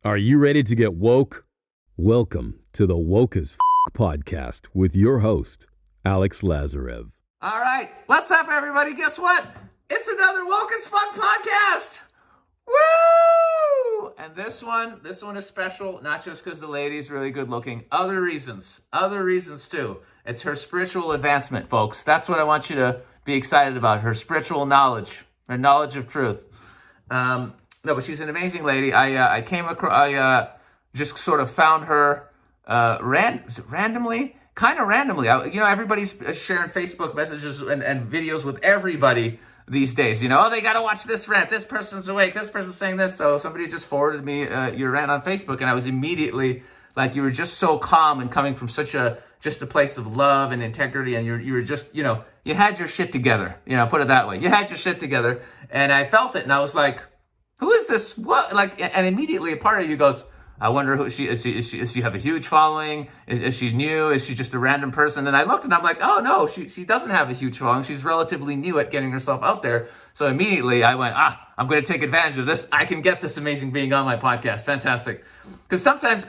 Are you ready to get woke? Welcome to the Woke as podcast with your host, Alex Lazarev. All right, what's up, everybody? Guess what? It's another Woke as Fun podcast. Woo! And this one is special, not just because the lady's really good looking. Other reasons too. It's her spiritual advancement, folks. That's what I want you to be excited about. Her spiritual knowledge, her knowledge of truth. No, but she's an amazing lady. I came across, I just sort of found her randomly. Everybody's sharing Facebook messages and videos with everybody these days. Oh, they got to watch this rant. This person's awake. This person's saying this. So somebody just forwarded me your rant on Facebook, and I was immediately like, you were just so calm and coming from such just a place of love and integrity, and you were just, you had your shit together. Put it that way. You had your shit together, and I felt it, and I was like, who is this? What? And immediately a part of you goes, I wonder who she is. Is she have a huge following? Is she new? Is she just a random person? And I looked and I'm like, oh no, she doesn't have a huge following. She's relatively new at getting herself out there. So immediately I went, I'm going to take advantage of this. I can get this amazing being on my podcast. Fantastic. Because sometimes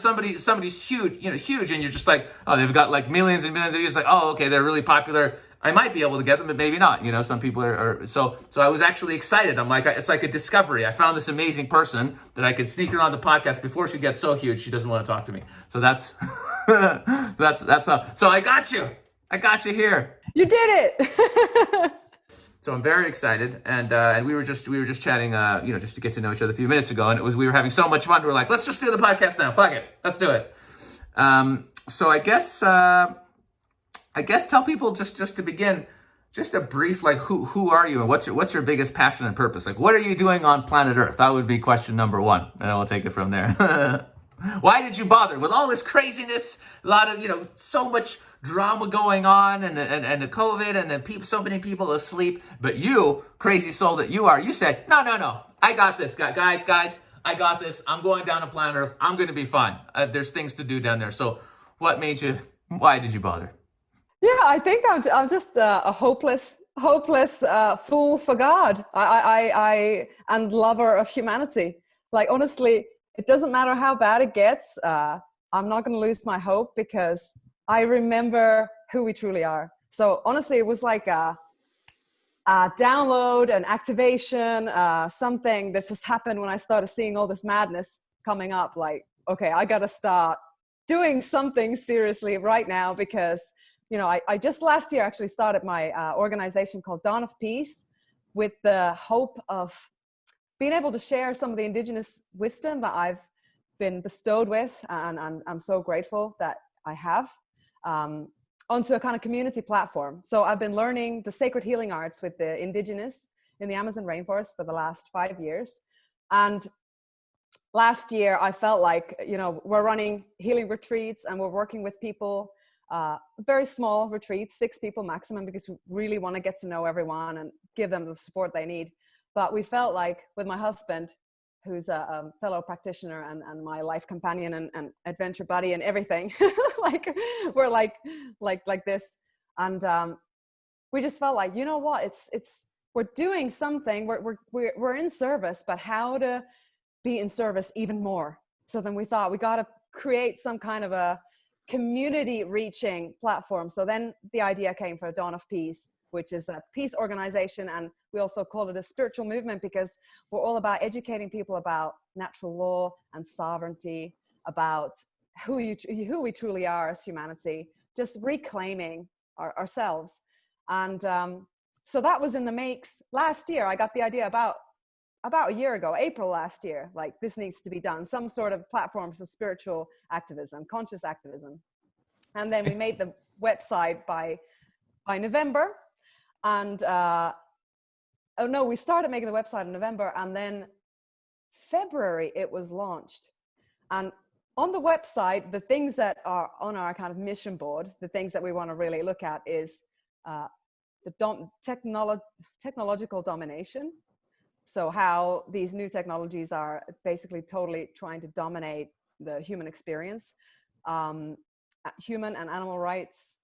somebody's huge, and you're just like, oh, they've got like millions and millions of views. Like, oh, okay, they're really popular. I might be able to get them, but maybe not. Some people are so I was actually excited. I'm like, it's like a discovery. I found this amazing person that I could sneak her on the podcast before she gets so huge she doesn't want to talk to me. So that's that's how. So I got you here. You did it. So I'm very excited, and we were just chatting, just to get to know each other a few minutes ago, and we were having so much fun. We were like, let's just do the podcast now. Fuck it, let's do it. So I guess tell people just to begin, just a brief, like, who are you and what's your biggest passion and purpose? Like, what are you doing on planet Earth? That would be question number one, and I'll take it from there. Why did you bother with all this craziness? A lot of so much drama going on, and the COVID, and then so many people asleep. But you, crazy soul that you are, you said, no, I got this, guys, I got this. I'm going down to planet Earth. I'm going to be fine. There's things to do down there. So, why did you bother? Yeah, I think I'm just a hopeless fool for God. I and lover of humanity. Like, honestly, it doesn't matter how bad it gets. I'm not going to lose my hope because I remember who we truly are. So honestly, it was like a download, an activation, something that just happened when I started seeing all this madness coming up. Like, okay, I got to start doing something seriously right now because I just last year actually started my organization called Dawn of Peace with the hope of being able to share some of the indigenous wisdom that I've been bestowed with, and I'm so grateful that I have, onto a kind of community platform. So I've been learning the sacred healing arts with the indigenous in the Amazon rainforest for the last 5 years. And last year I felt like, we're running healing retreats and we're working with people, very small retreats, 6 people maximum, because we really want to get to know everyone and give them the support they need. But we felt like with my husband, who's a fellow practitioner and my life companion and adventure buddy and everything, like we're like this. And we just felt like, we're doing something, we're in service, but how to be in service even more. So then we thought we got to create some kind of a community reaching platform. So then the idea came for Dawn of Peace, which is a peace organization. And we also call it a spiritual movement because we're all about educating people about natural law and sovereignty, about who we truly are as humanity, just reclaiming ourselves. And so that was in the makes last year. I got the idea about a year ago, April last year, like this needs to be done, some sort of platform for spiritual activism, conscious activism. And then we made the website by November. And we started making the website in November, and then February it was launched. And on the website, the things that are on our kind of mission board, the things that we want to really look at is the technological domination. So how these new technologies are basically totally trying to dominate the human experience, human and animal rights,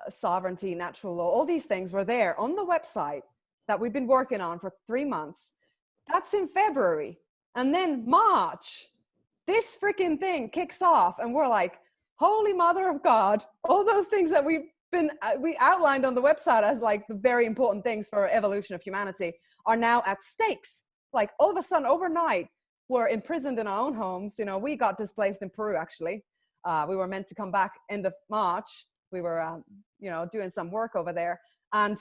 sovereignty, natural law, all these things were there on the website that we've been working on for 3 months. That's in February. And then March, this freaking thing kicks off, and we're like, holy mother of God, all those things that we outlined on the website as like the very important things for evolution of humanity are now at stakes. Like all of a sudden, overnight, we're imprisoned in our own homes. You know, we got displaced in Peru, actually. We were meant to come back end of March. We were, doing some work over there. And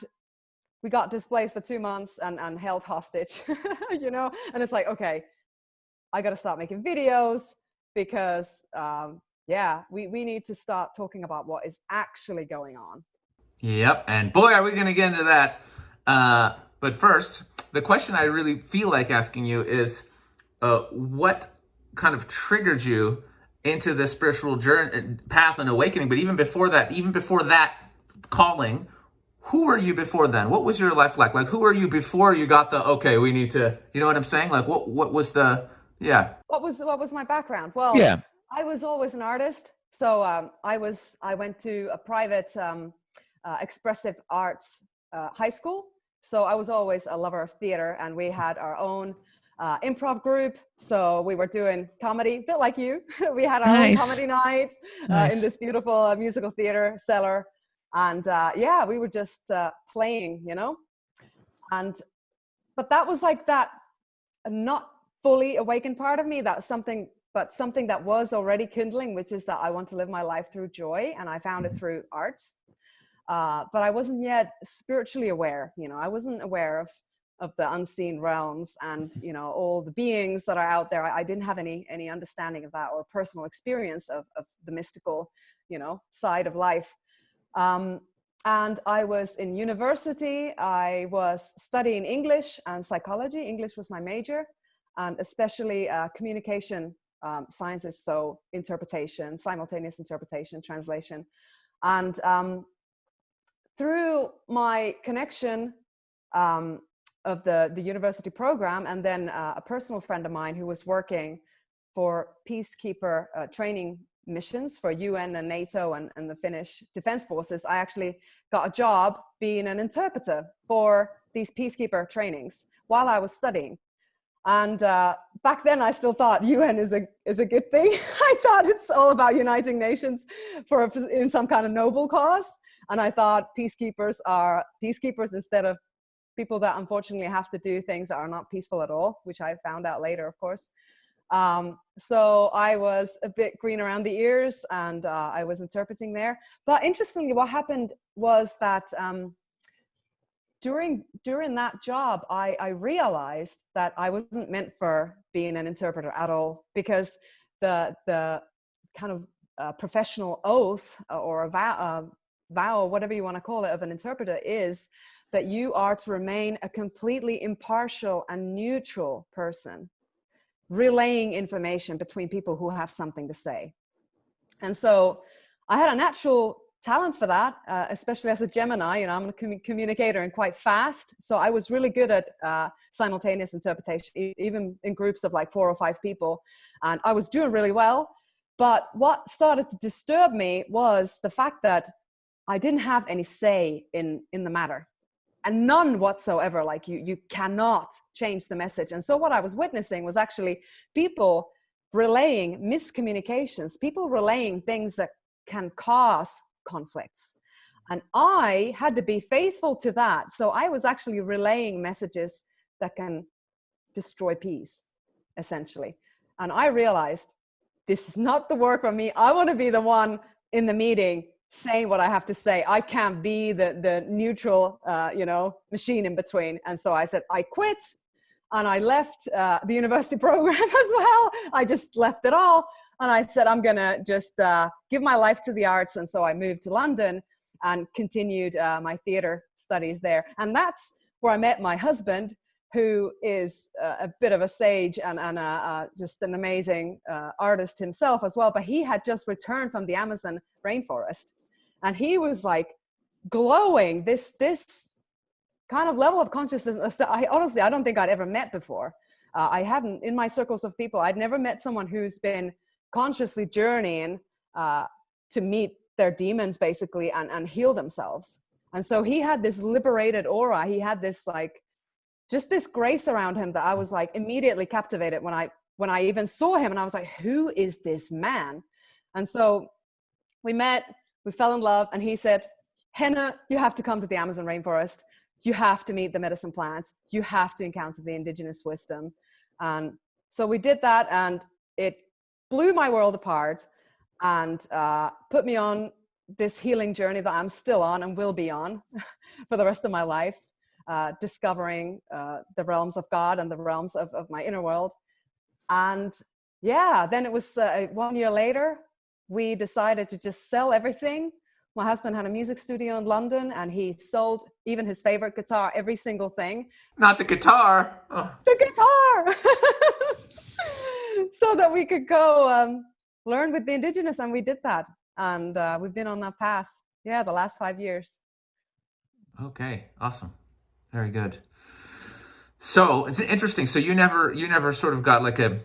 we got displaced for 2 months and held hostage, And it's like, okay, I got to start making videos because, we need to start talking about what is actually going on. Yep. And boy, are we going to get into that. But first, the question I really feel like asking you is, what kind of triggered you into the spiritual journey, path and awakening? But even before that calling, who were you before then? What was your life like? Like, who were you before you got okay, we need to, you know what I'm saying? Like, what was the, yeah. What was my background? Well, yeah. I was always an artist. So I went to a private expressive arts high school. So I was always a lover of theater, and we had our own improv group. So we were doing comedy, a bit like you. We had our own comedy nights in this beautiful musical theater cellar. And we were just playing, but that was like that not fully awakened part of me. That's something that was already kindling, which is that I want to live my life through joy. And I found it through arts. But I wasn't yet spiritually aware. I wasn't aware of the unseen realms and, all the beings that are out there. I didn't have any understanding of that or personal experience of the mystical, side of life. And I was in university. I was studying English and psychology. English was my major, and especially communication sciences. So interpretation, simultaneous interpretation, translation. And through my connection of the university program, and then a personal friend of mine who was working for peacekeeper training missions for UN and NATO and the Finnish Defense Forces, I actually got a job being an interpreter for these peacekeeper trainings while I was studying. And back then I still thought UN is a good thing. I thought it's all about uniting nations in some kind of noble cause. And I thought peacekeepers are peacekeepers instead of people that unfortunately have to do things that are not peaceful at all, which I found out later, of course. So I was a bit green around the ears, and I was interpreting there. But interestingly, what happened was that during that job, I realized that I wasn't meant for being an interpreter at all, because the kind of professional oath or a vow, whatever you want to call it, of an interpreter is that you are to remain a completely impartial and neutral person, relaying information between people who have something to say. And so I had a natural talent for that, especially as a Gemini. I'm a communicator and quite fast. So I was really good at simultaneous interpretation, even in groups of like 4 or 5 people. And I was doing really well. But what started to disturb me was the fact that I didn't have any say in the matter. And none whatsoever. Like you cannot change the message. And so what I was witnessing was actually people relaying miscommunications, people relaying things that can cause conflicts. And I had to be faithful to that. So I was actually relaying messages that can destroy peace, essentially. And I realized this is not the work for me. I want to be the one in the meeting saying what I have to say. I can't be the neutral, machine in between. And so I said, I quit, and I left the university program as well. I just left it all. And I said, I'm going to just give my life to the arts. And so I moved to London and continued my theater studies there. And that's where I met my husband, who is a bit of a sage and just an amazing artist himself as well. But he had just returned from the Amazon rainforest. And he was like glowing this kind of level of consciousness that I don't think I'd ever met before. I hadn't, in my circles of people, I'd never met someone who's been consciously journeying to meet their demons basically and heal themselves. And so he had this liberated aura. He had this like just this grace around him that I was like immediately captivated when I even saw him, and I was like, who is this man? And so we met, we fell in love, and he said, Henna, you have to come to the Amazon rainforest. You have to meet the medicine plants. You have to encounter the indigenous wisdom. And so we did that, and it blew my world apart and put me on this healing journey that I'm still on and will be on for the rest of my life, discovering the realms of God and the realms of my inner world. And yeah, then it was 1 year later, we decided to just sell everything. My husband had a music studio in London, and he sold even his favorite guitar, every single thing. Not the guitar. Oh. The guitar! So that we could go learn with the indigenous, and we did that. And we've been on that path, the last 5 years. Okay, awesome. Very good. So it's interesting. So you never sort of got like a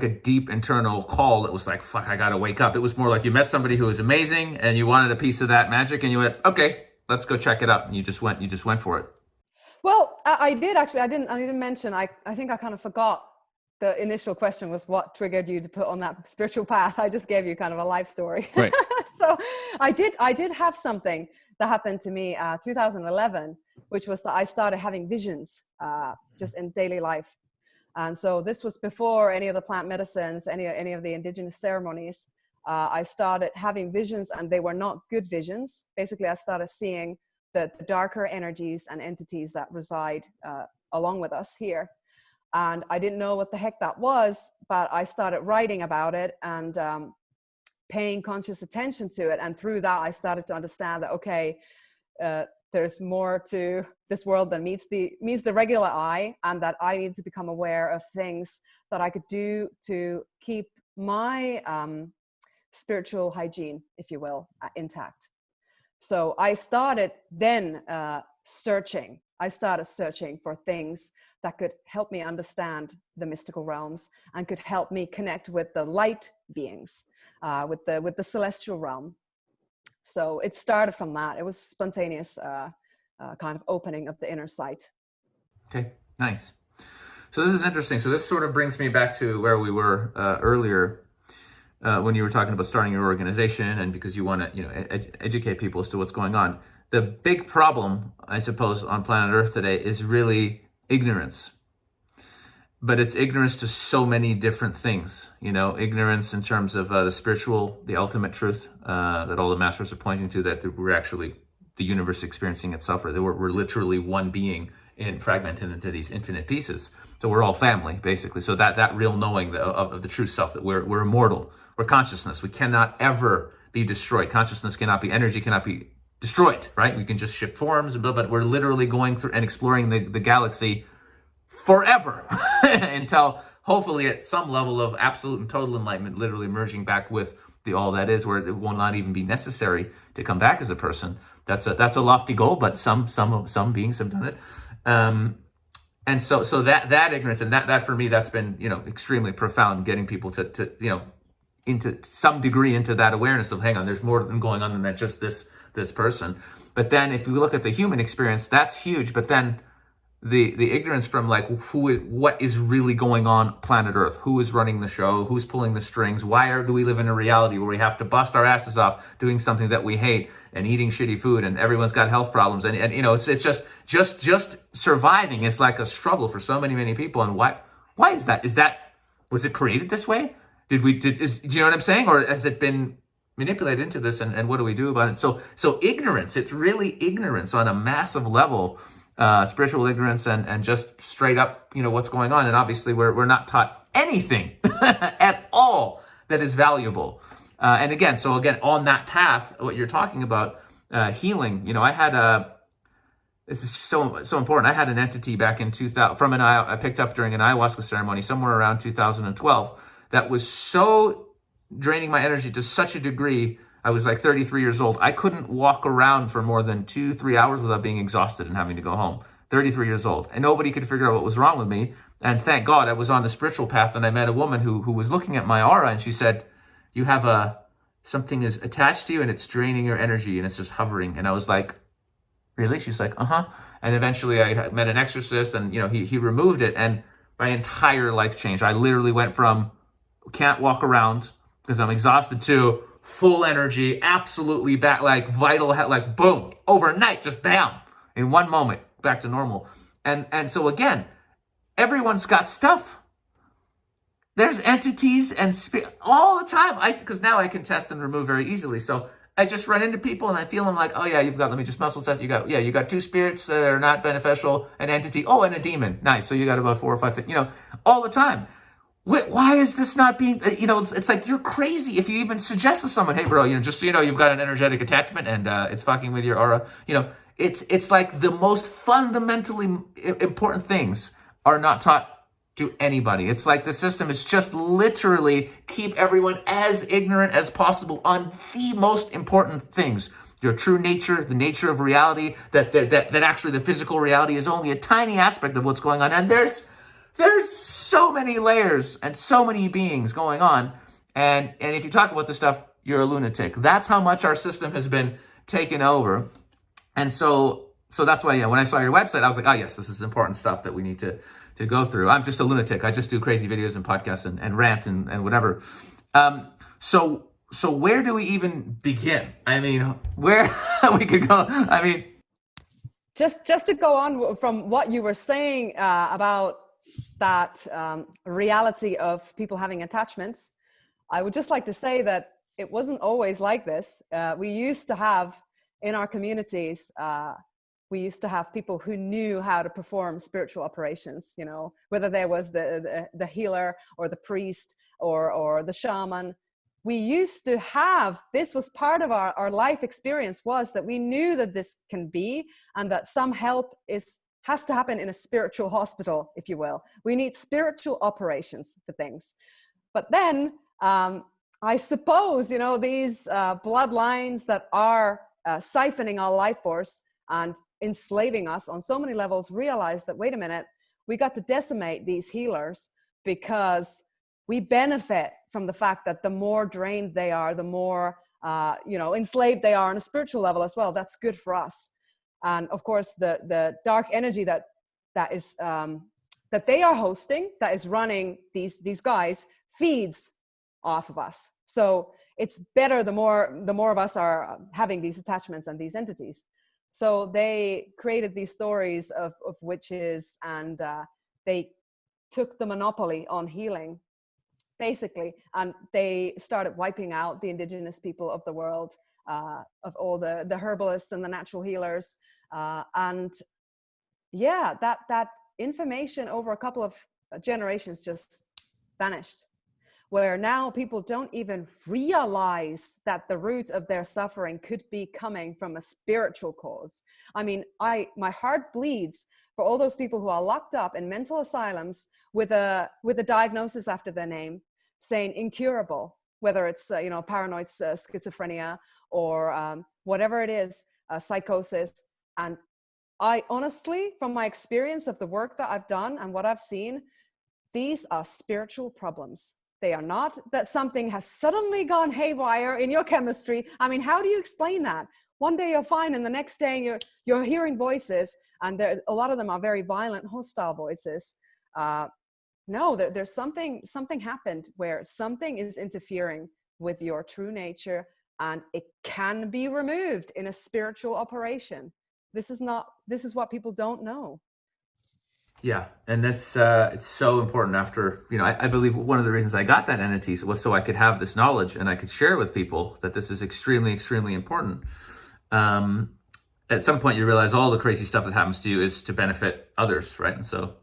deep internal call that was like, fuck, I gotta wake up. It was more like you met somebody who was amazing and you wanted a piece of that magic, and you went, okay, let's go check it out. And you just went for it. Well, I did actually. I didn't mention, I think I kind of forgot. The initial question was what triggered you to put on that spiritual path. I just gave you kind of a life story. Right. So I did have something that happened to me 2011, which was that I started having visions just in daily life. And so this was before any of the plant medicines, any of the indigenous ceremonies. I started having visions, and they were not good visions. Basically, I started seeing the darker energies and entities that reside along with us here. And I didn't know what the heck that was, but I started writing about it and paying conscious attention to it. And through that, I started to understand that, okay, there's more to this world than meets the regular eye, and that I need to become aware of things that I could do to keep my spiritual hygiene, if you will, intact. So I started then searching. I started searching for things that could help me understand the mystical realms and could help me connect with the light beings, with the celestial realm. So it started from that. It was spontaneous kind of opening of the inner sight. Okay, nice. So this is interesting. So this sort of brings me back to where we were earlier when you were talking about starting your organization, and because you want to educate people as to what's going on. The big problem, I suppose, on planet Earth today is really ignorance. But it's ignorance to so many different things, ignorance in terms of the spiritual, the ultimate truth that all the masters are pointing to, that we're actually the universe experiencing itself, or that we're literally one being fragmented into these infinite pieces. So we're all family, basically. So that real knowing of the true self, that we're immortal, we're consciousness. We cannot ever be destroyed. Consciousness cannot be, energy cannot be destroyed, right? We can just shift forms, but we're literally going through and exploring the galaxy forever until hopefully at some level of absolute and total enlightenment, literally merging back with the all that is, where it will not even be necessary to come back as a person. That's a lofty goal, but some beings have done it. And so that ignorance, and that for me, that's been extremely profound, getting people to into some degree into that awareness of, hang on, there's more than going on than that, just this person. But then if you look at the human experience, that's huge. But then the ignorance from like what is really going on planet Earth, who is running the show, who's pulling the strings, do we live in a reality where we have to bust our asses off doing something that we hate and eating shitty food, and everyone's got health problems, and it's just surviving is like a struggle for so many people. And why is that? Was it created this way? Do you know what I'm saying? Or has it been manipulated into this, and what do we do about it? So ignorance, it's really ignorance on a massive level, spiritual ignorance, and just straight up, what's going on. And obviously we're not taught anything at all that is valuable. And again, on that path, what you're talking about, healing, this is so important. I had an entity back in 2000 I picked up during an ayahuasca ceremony somewhere around 2012 that was so draining my energy to such a degree. I was like 33 years old. I couldn't walk around for more than 2-3 hours without being exhausted and having to go home. 33 years old. And nobody could figure out what was wrong with me. And thank God I was on the spiritual path, and I met a woman who was looking at my aura, and she said, you have something is attached to you and it's draining your energy and it's just hovering. And I was like, really? She's like, uh-huh. And eventually I met an exorcist, and he removed it, and my entire life changed. I literally went from can't walk around because I'm exhausted to full energy, absolutely back, like vital, like boom, overnight, just bam, in one moment, back to normal. And so again, everyone's got stuff. There's entities and all the time. Because now I can test and remove very easily. So I just run into people and I feel them like, oh yeah, let me just muscle test. You got 2 spirits that are not beneficial, an entity, and a demon. Nice. So you got about 4 or 5 things, all the time. Why is this not being, it's like you're crazy if you even suggest to someone, hey bro, just so you know, you've got an energetic attachment and it's fucking with your aura. It's like the most fundamentally important things are not taught to anybody. It's like the system is just literally keep everyone as ignorant as possible on the most important things. Your true nature, the nature of reality, that actually the physical reality is only a tiny aspect of what's going on. And there's so many layers and so many beings going on. And if you talk about this stuff, you're a lunatic. That's how much our system has been taken over. And so that's why, when I saw your website, I was like, oh yes, this is important stuff that we need to go through. I'm just a lunatic. I just do crazy videos and podcasts and rant and whatever. So where do we even begin? I mean, where we could go? I mean, just to go on from what you were saying about that reality of people having attachments, I would just like to say that it wasn't always like this. We used to have in our communities, we used to have people who knew how to perform spiritual operations, whether there was the healer or the priest or the shaman. We used to have, this was part of our life experience, was that we knew that this can be, and that some help has to happen in a spiritual hospital, if you will. We need spiritual operations for things. But then I suppose, these bloodlines that are siphoning our life force and enslaving us on so many levels realize that, wait a minute, we got to decimate these healers because we benefit from the fact that the more drained they are, the more enslaved they are on a spiritual level as well. That's good for us. And of course, the dark energy that they are hosting, that is running these guys, feeds off of us. So it's better the more of us are having these attachments and these entities. So they created these stories of witches, and they took the monopoly on healing, basically, and they started wiping out the indigenous people of the world, of all the herbalists and the natural healers, and yeah, that information over a couple of generations just vanished, where now people don't even realize that the root of their suffering could be coming from a spiritual cause. I mean, my heart bleeds for all those people who are locked up in mental asylums with a diagnosis after their name saying incurable, whether it's paranoid schizophrenia or whatever it is, psychosis. And I honestly, from my experience of the work that I've done and what I've seen, these are spiritual problems. They are not that something has suddenly gone haywire in your chemistry. I mean, how do you explain that? One day you're fine, and the next day you're hearing voices, and a lot of them are very violent, hostile voices. No, there's something happened where something is interfering with your true nature, and it can be removed in a spiritual operation. This is what people don't know. Yeah, and this it's so important. After I believe one of the reasons I got that entity was so I could have this knowledge and I could share with people that this is extremely, extremely important. At some point, you realize all the crazy stuff that happens to you is to benefit others, right? And so,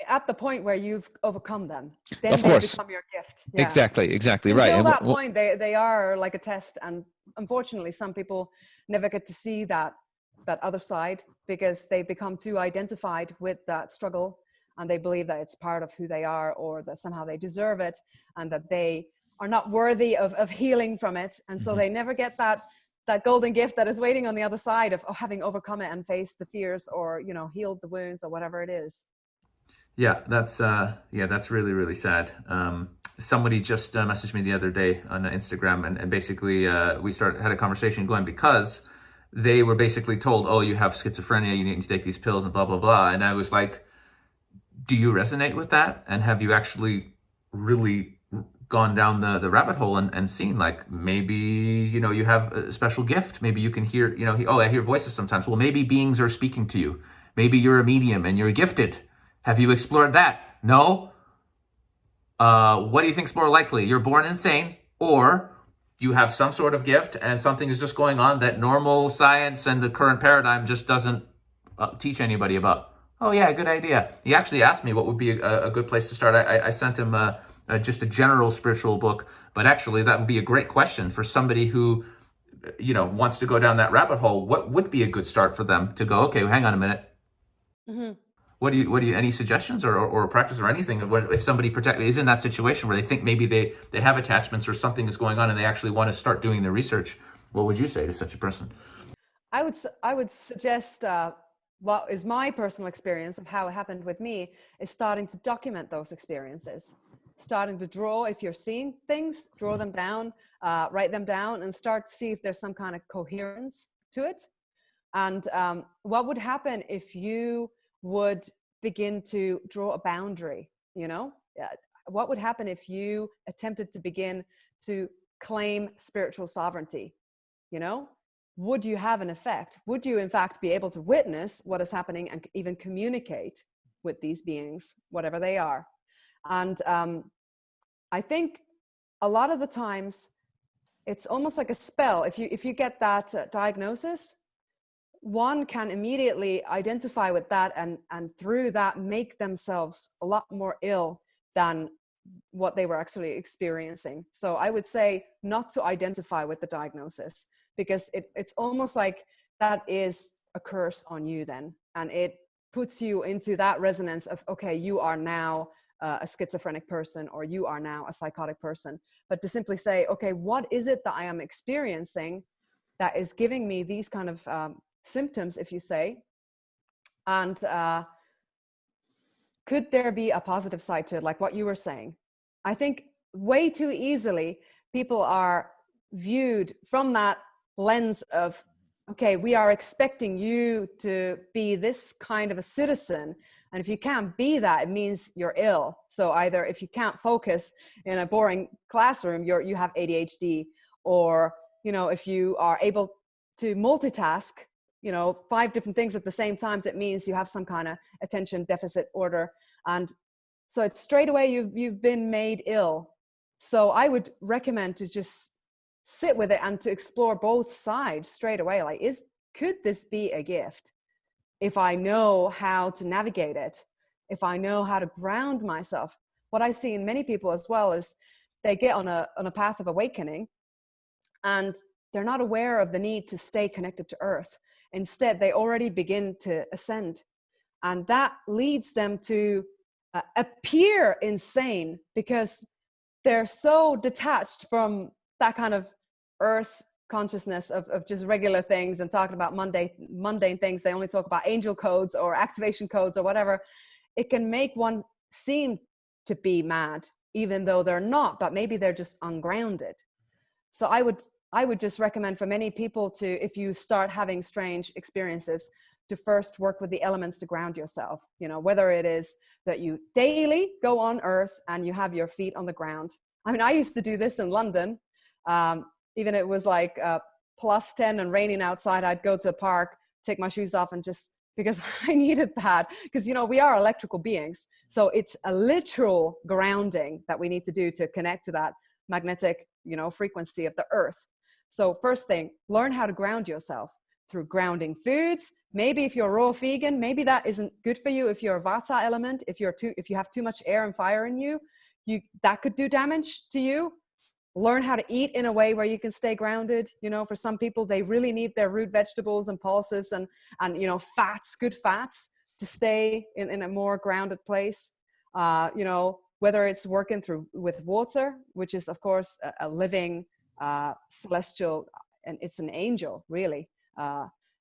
at the point where you've overcome them, then of course, they become your gift. Yeah. Exactly, Until right. Until that point, they are like a test, and unfortunately, some people never get to see that other side because they become too identified with that struggle, and they believe that it's part of who they are, or that somehow they deserve it, and that they are not worthy of healing from it. And so they never get that golden gift that is waiting on the other side of having overcome it and faced the fears, or healed the wounds, or whatever it is. Yeah, that's really, really sad. Somebody just messaged me the other day on Instagram, and basically we had a conversation going, because they were basically told, oh, you have schizophrenia, you need to take these pills and blah, blah, blah. And I was like, do you resonate with that? And have you actually really gone down the rabbit hole and seen, like, maybe, you have a special gift. Maybe you can hear, oh, I hear voices sometimes. Well, maybe beings are speaking to you. Maybe you're a medium and you're gifted. Have you explored that? No? What do you think's more likely? You're born insane, or you have some sort of gift and something is just going on that normal science and the current paradigm just doesn't teach anybody about. Oh yeah, good idea. He actually asked me what would be a good place to start. I sent him just a general spiritual book, but actually that would be a great question for somebody who, wants to go down that rabbit hole. What would be a good start for them to go, okay, hang on a minute. Mm-hmm. What do you, any suggestions or practice or anything? If somebody is in that situation where they think maybe they have attachments or something is going on and they actually want to start doing the research, what would you say to such a person? I would suggest what is my personal experience of how it happened with me is starting to document those experiences, starting to draw. If you're seeing things, draw them down, write them down, and start to see if there's some kind of coherence to it. And what would happen if you would begin to draw a boundary? What would happen if you attempted to begin to claim spiritual sovereignty? Would you have an effect? Would you in fact be able to witness what is happening and even communicate with these beings, whatever they are? And I think a lot of the times it's almost like a spell. If you get that diagnosis, one can immediately identify with that and through that make themselves a lot more ill than what they were actually experiencing. So I would say not to identify with the diagnosis, because it's almost like that is a curse on you then. And it puts you into that resonance of, okay, you are now a schizophrenic person, or you are now a psychotic person. But to simply say, okay, what is it that I am experiencing that is giving me these kind of symptoms, if you say, and could there be a positive side to it, like what you were saying? I think way too easily people are viewed from that lens of, okay, we are expecting you to be this kind of a citizen, and if you can't be that, it means you're ill. So either if you can't focus in a boring classroom, you have ADHD, or if you are able to multitask 5 different things at the same time, it means you have some kind of attention deficit order. And so it's straight away you've been made ill. So I would recommend to just sit with it and to explore both sides straight away. Like, could this be a gift? If I know how to navigate it, if I know how to ground myself. What I see in many people as well is they get on a path of awakening and they're not aware of the need to stay connected to earth. Instead, they already begin to ascend. And that leads them to appear insane, because they're so detached from that kind of earth consciousness of just regular things and talking about mundane things. They only talk about angel codes or activation codes or whatever. It can make one seem to be mad, even though they're not, but maybe they're just ungrounded. So I would just recommend for many people to, if you start having strange experiences, to first work with the elements to ground yourself. Whether it is that you daily go on earth and you have your feet on the ground. I mean, I used to do this in London. Even it was like +10 and raining outside, I'd go to a park, take my shoes off, and just, because I needed that, because we are electrical beings, so it's a literal grounding that we need to do to connect to that magnetic frequency of the earth. So first thing, learn how to ground yourself through grounding foods. Maybe if you're raw vegan, maybe that isn't good for you. If you're a Vata element, if you have too much air and fire in you, that could do damage to you. Learn how to eat in a way where you can stay grounded. For some people, they really need their root vegetables and pulses and fats, good fats, to stay in a more grounded place. Whether it's working with water, which is of course a living celestial, and it's an angel really.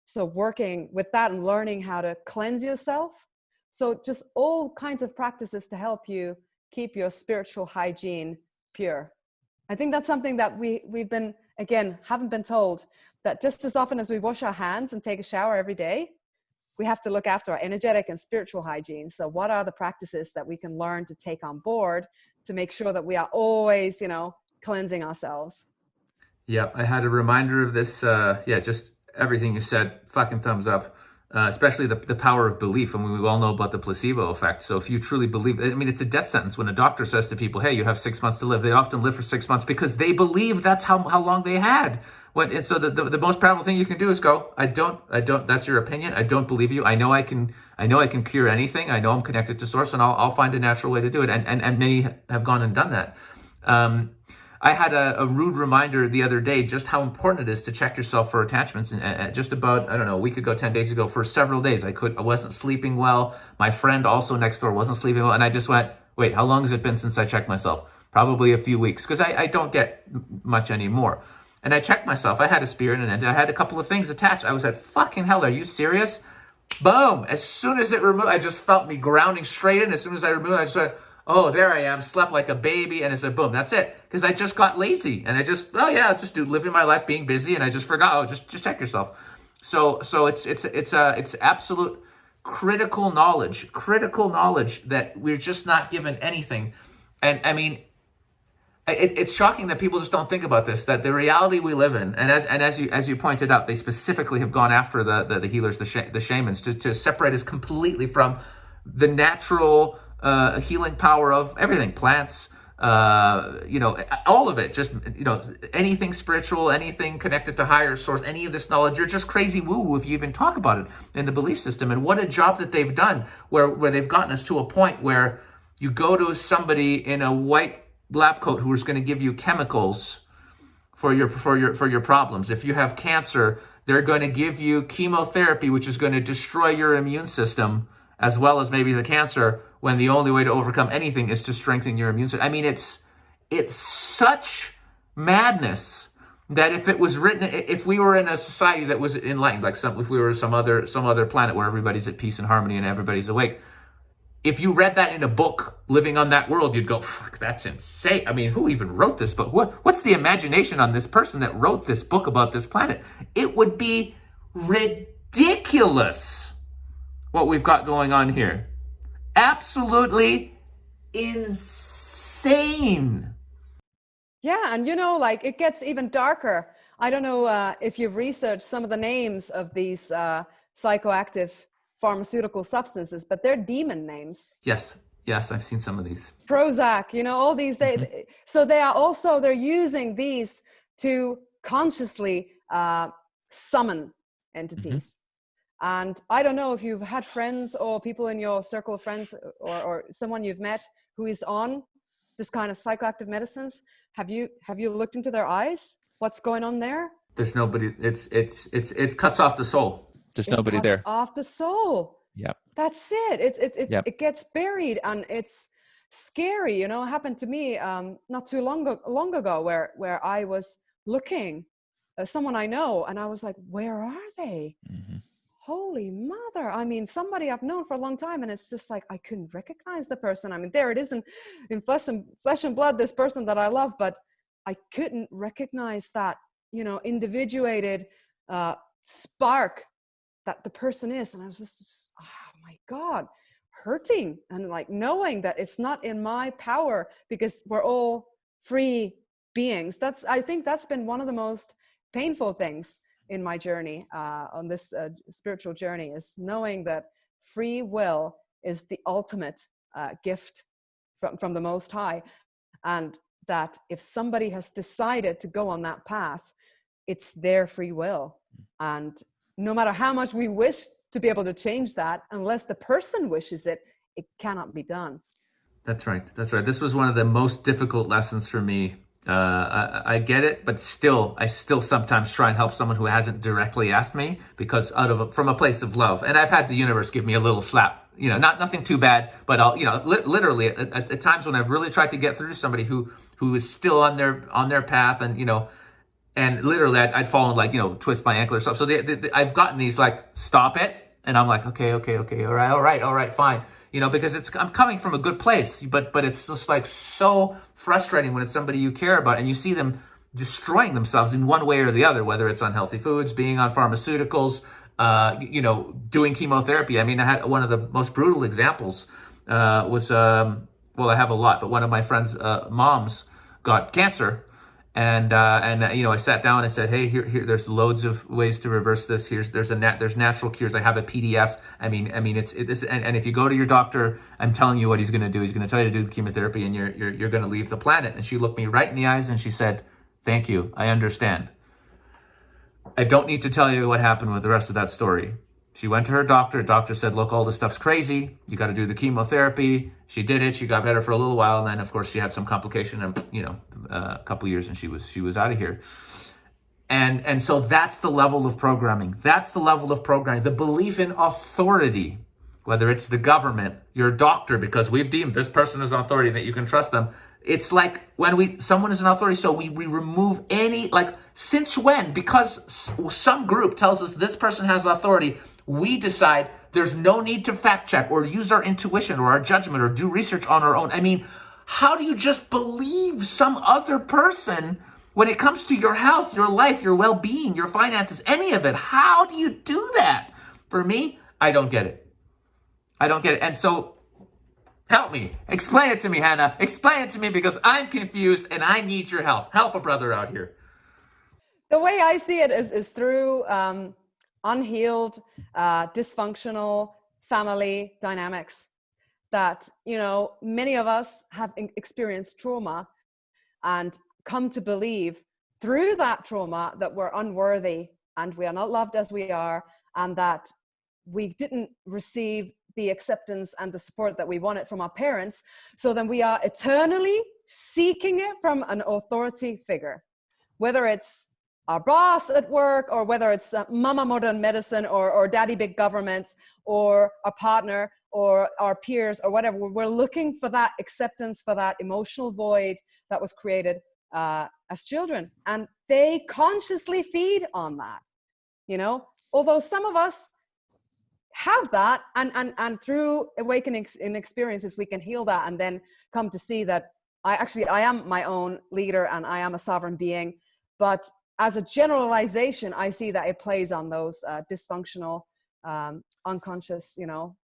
So working with that and learning how to cleanse yourself. So just all kinds of practices to help you keep your spiritual hygiene pure. I think that's something that we've been, again, haven't been told. that just as often as we wash our hands and take a shower every day, we have to look after our energetic and spiritual hygiene. So what are the practices that we can learn to take on board to make sure that we are always, cleansing ourselves? Yeah, I had a reminder of this. Just everything you said, fucking thumbs up. Especially the power of belief. I mean, we all know about the placebo effect. So if you truly believe, I mean, it's a death sentence when a doctor says to people, hey, you have 6 months to live. They often live for 6 months because they believe that's how long they had. And so the most powerful thing you can do is go, I don't, that's your opinion. I don't believe you. I know I can cure anything. I know I'm connected to source, and I'll find a natural way to do it. And many have gone and done that. I had a rude reminder the other day just how important it is to check yourself for attachments. And just about, I don't know, a week ago, 10 days ago, for several days, I wasn't sleeping well. My friend also next door wasn't sleeping well. And I just went, wait, how long has it been since I checked myself? Probably a few weeks, because I don't get much anymore. And I checked myself. I had a spear and an end. I had a couple of things attached. I was like, fucking hell, are you serious? Boom. As soon as it removed, I just felt me grounding straight in. As soon as I removed it, I just went, oh, there I am, slept like a baby, and I said, boom, that's it. Because I just got lazy, and I just, living my life, being busy, and I just forgot, just check yourself. So it's absolute critical knowledge that we're just not given anything. And I mean, it's shocking that people just don't think about this, that the reality we live in, and as you pointed out, they specifically have gone after the healers, the shamans, to separate us completely from the natural healing power of everything, plants, all of it, just, anything spiritual, anything connected to higher source, any of this knowledge. You're just crazy woo if you even talk about it in the belief system. And what a job that they've done where they've gotten us to a point where you go to somebody in a white lab coat who is going to give you chemicals for your problems. If you have cancer, they're going to give you chemotherapy, which is going to destroy your immune system as well as maybe the cancer, when the only way to overcome anything is to strengthen your immune system. I mean, it's such madness that if it was written, if we were in a society that was enlightened, if we were some other planet where everybody's at peace and harmony and everybody's awake, if you read that in a book, living on that world, you'd go, fuck, that's insane. I mean, who even wrote this book? What's the imagination on this person that wrote this book about this planet? It would be ridiculous what we've got going on here. Absolutely insane. Yeah, and it gets even darker. I don't know if you've researched some of the names of these psychoactive pharmaceutical substances, but they're demon names. Yes, I've seen some of these. Prozac, all these. So they're using these to consciously summon entities. And I don't know if you've had friends or people in your circle of friends or someone you've met who is on this kind of psychoactive medicines. Have you looked into their eyes? What's going on there? There's nobody. It cuts off the soul. There's nobody there. Cuts off the soul. Yep. That's it. It gets buried, and it's scary. It happened to me not too long ago, where I was looking someone I know, and I was like, where are they? Mm-hmm. Holy mother. I mean, somebody I've known for a long time, and it's just like, I couldn't recognize the person. I mean, there it is in flesh and blood, this person that I love, but I couldn't recognize that, individuated spark that the person is. And I was just, oh my God, hurting, and knowing that it's not in my power, because we're all free beings. I think that's been one of the most painful things in my journey, on this spiritual journey, is knowing that free will is the ultimate gift from the Most High, and that if somebody has decided to go on that path, it's their free will. And no matter how much we wish to be able to change that, unless the person wishes it, it cannot be done. That's right. This was one of the most difficult lessons for me. I get it, but I still sometimes try and help someone who hasn't directly asked me, because from a place of love. And I've had the universe give me a little slap, nothing too bad, but I'll, literally at times when I've really tried to get through to somebody who is still on their path, and and literally I'd fall and twist my ankle or something. So I've gotten these stop it, and I'm like, okay, all right, fine. Because I'm coming from a good place, but it's just so frustrating when it's somebody you care about, and you see them destroying themselves in one way or the other, whether it's unhealthy foods, being on pharmaceuticals, doing chemotherapy. I mean, I had one of the most brutal examples was, well, I have a lot, but one of my friends' moms got cancer. And I sat down and I said, hey, here, there's loads of ways to reverse this. There's natural cures. I have a PDF. I mean, and if you go to your doctor, I'm telling you what he's going to do. He's going to tell you to do the chemotherapy, and you're going to leave the planet. And she looked me right in the eyes and she said, thank you. I understand. I don't need to tell you what happened with the rest of that story. She went to her doctor. Doctor said, look, all this stuff's crazy. You got to do the chemotherapy. She did it. She got better for a little while. And then, of course, she had some complication and, a couple years and she was out of here. And so that's the level of programming. That's the level of programming. The belief in authority, whether it's the government, your doctor, because we've deemed this person as an authority that you can trust them. It's like when someone is an authority, so we remove any, since when? Because some group tells us this person has authority, we decide there's no need to fact check or use our intuition or our judgment or do research on our own. I mean, how do you just believe some other person when it comes to your health, your life, your well-being, your finances, any of it? How do you do that? For me, I don't get it. I don't get it. And so help me. Explain it to me, Henna. Explain it to me because I'm confused and I need your help. Help a brother out here. The way I see it is through unhealed, dysfunctional family dynamics that, many of us have experienced trauma and come to believe through that trauma that we're unworthy and we are not loved as we are, and that we didn't receive the acceptance and the support that we wanted from our parents. So then we are eternally seeking it from an authority figure, whether it's our boss at work or whether it's mama modern medicine or daddy big government or a partner or our peers or whatever. We're looking for that acceptance, for that emotional void that was created as children. And they consciously feed on that, although some of us have that and through awakenings and experiences, we can heal that and then come to see that I am my own leader and I am a sovereign being. But as a generalization, I see that it plays on those dysfunctional, unconscious,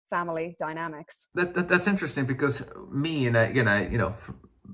family dynamics. That's interesting because me and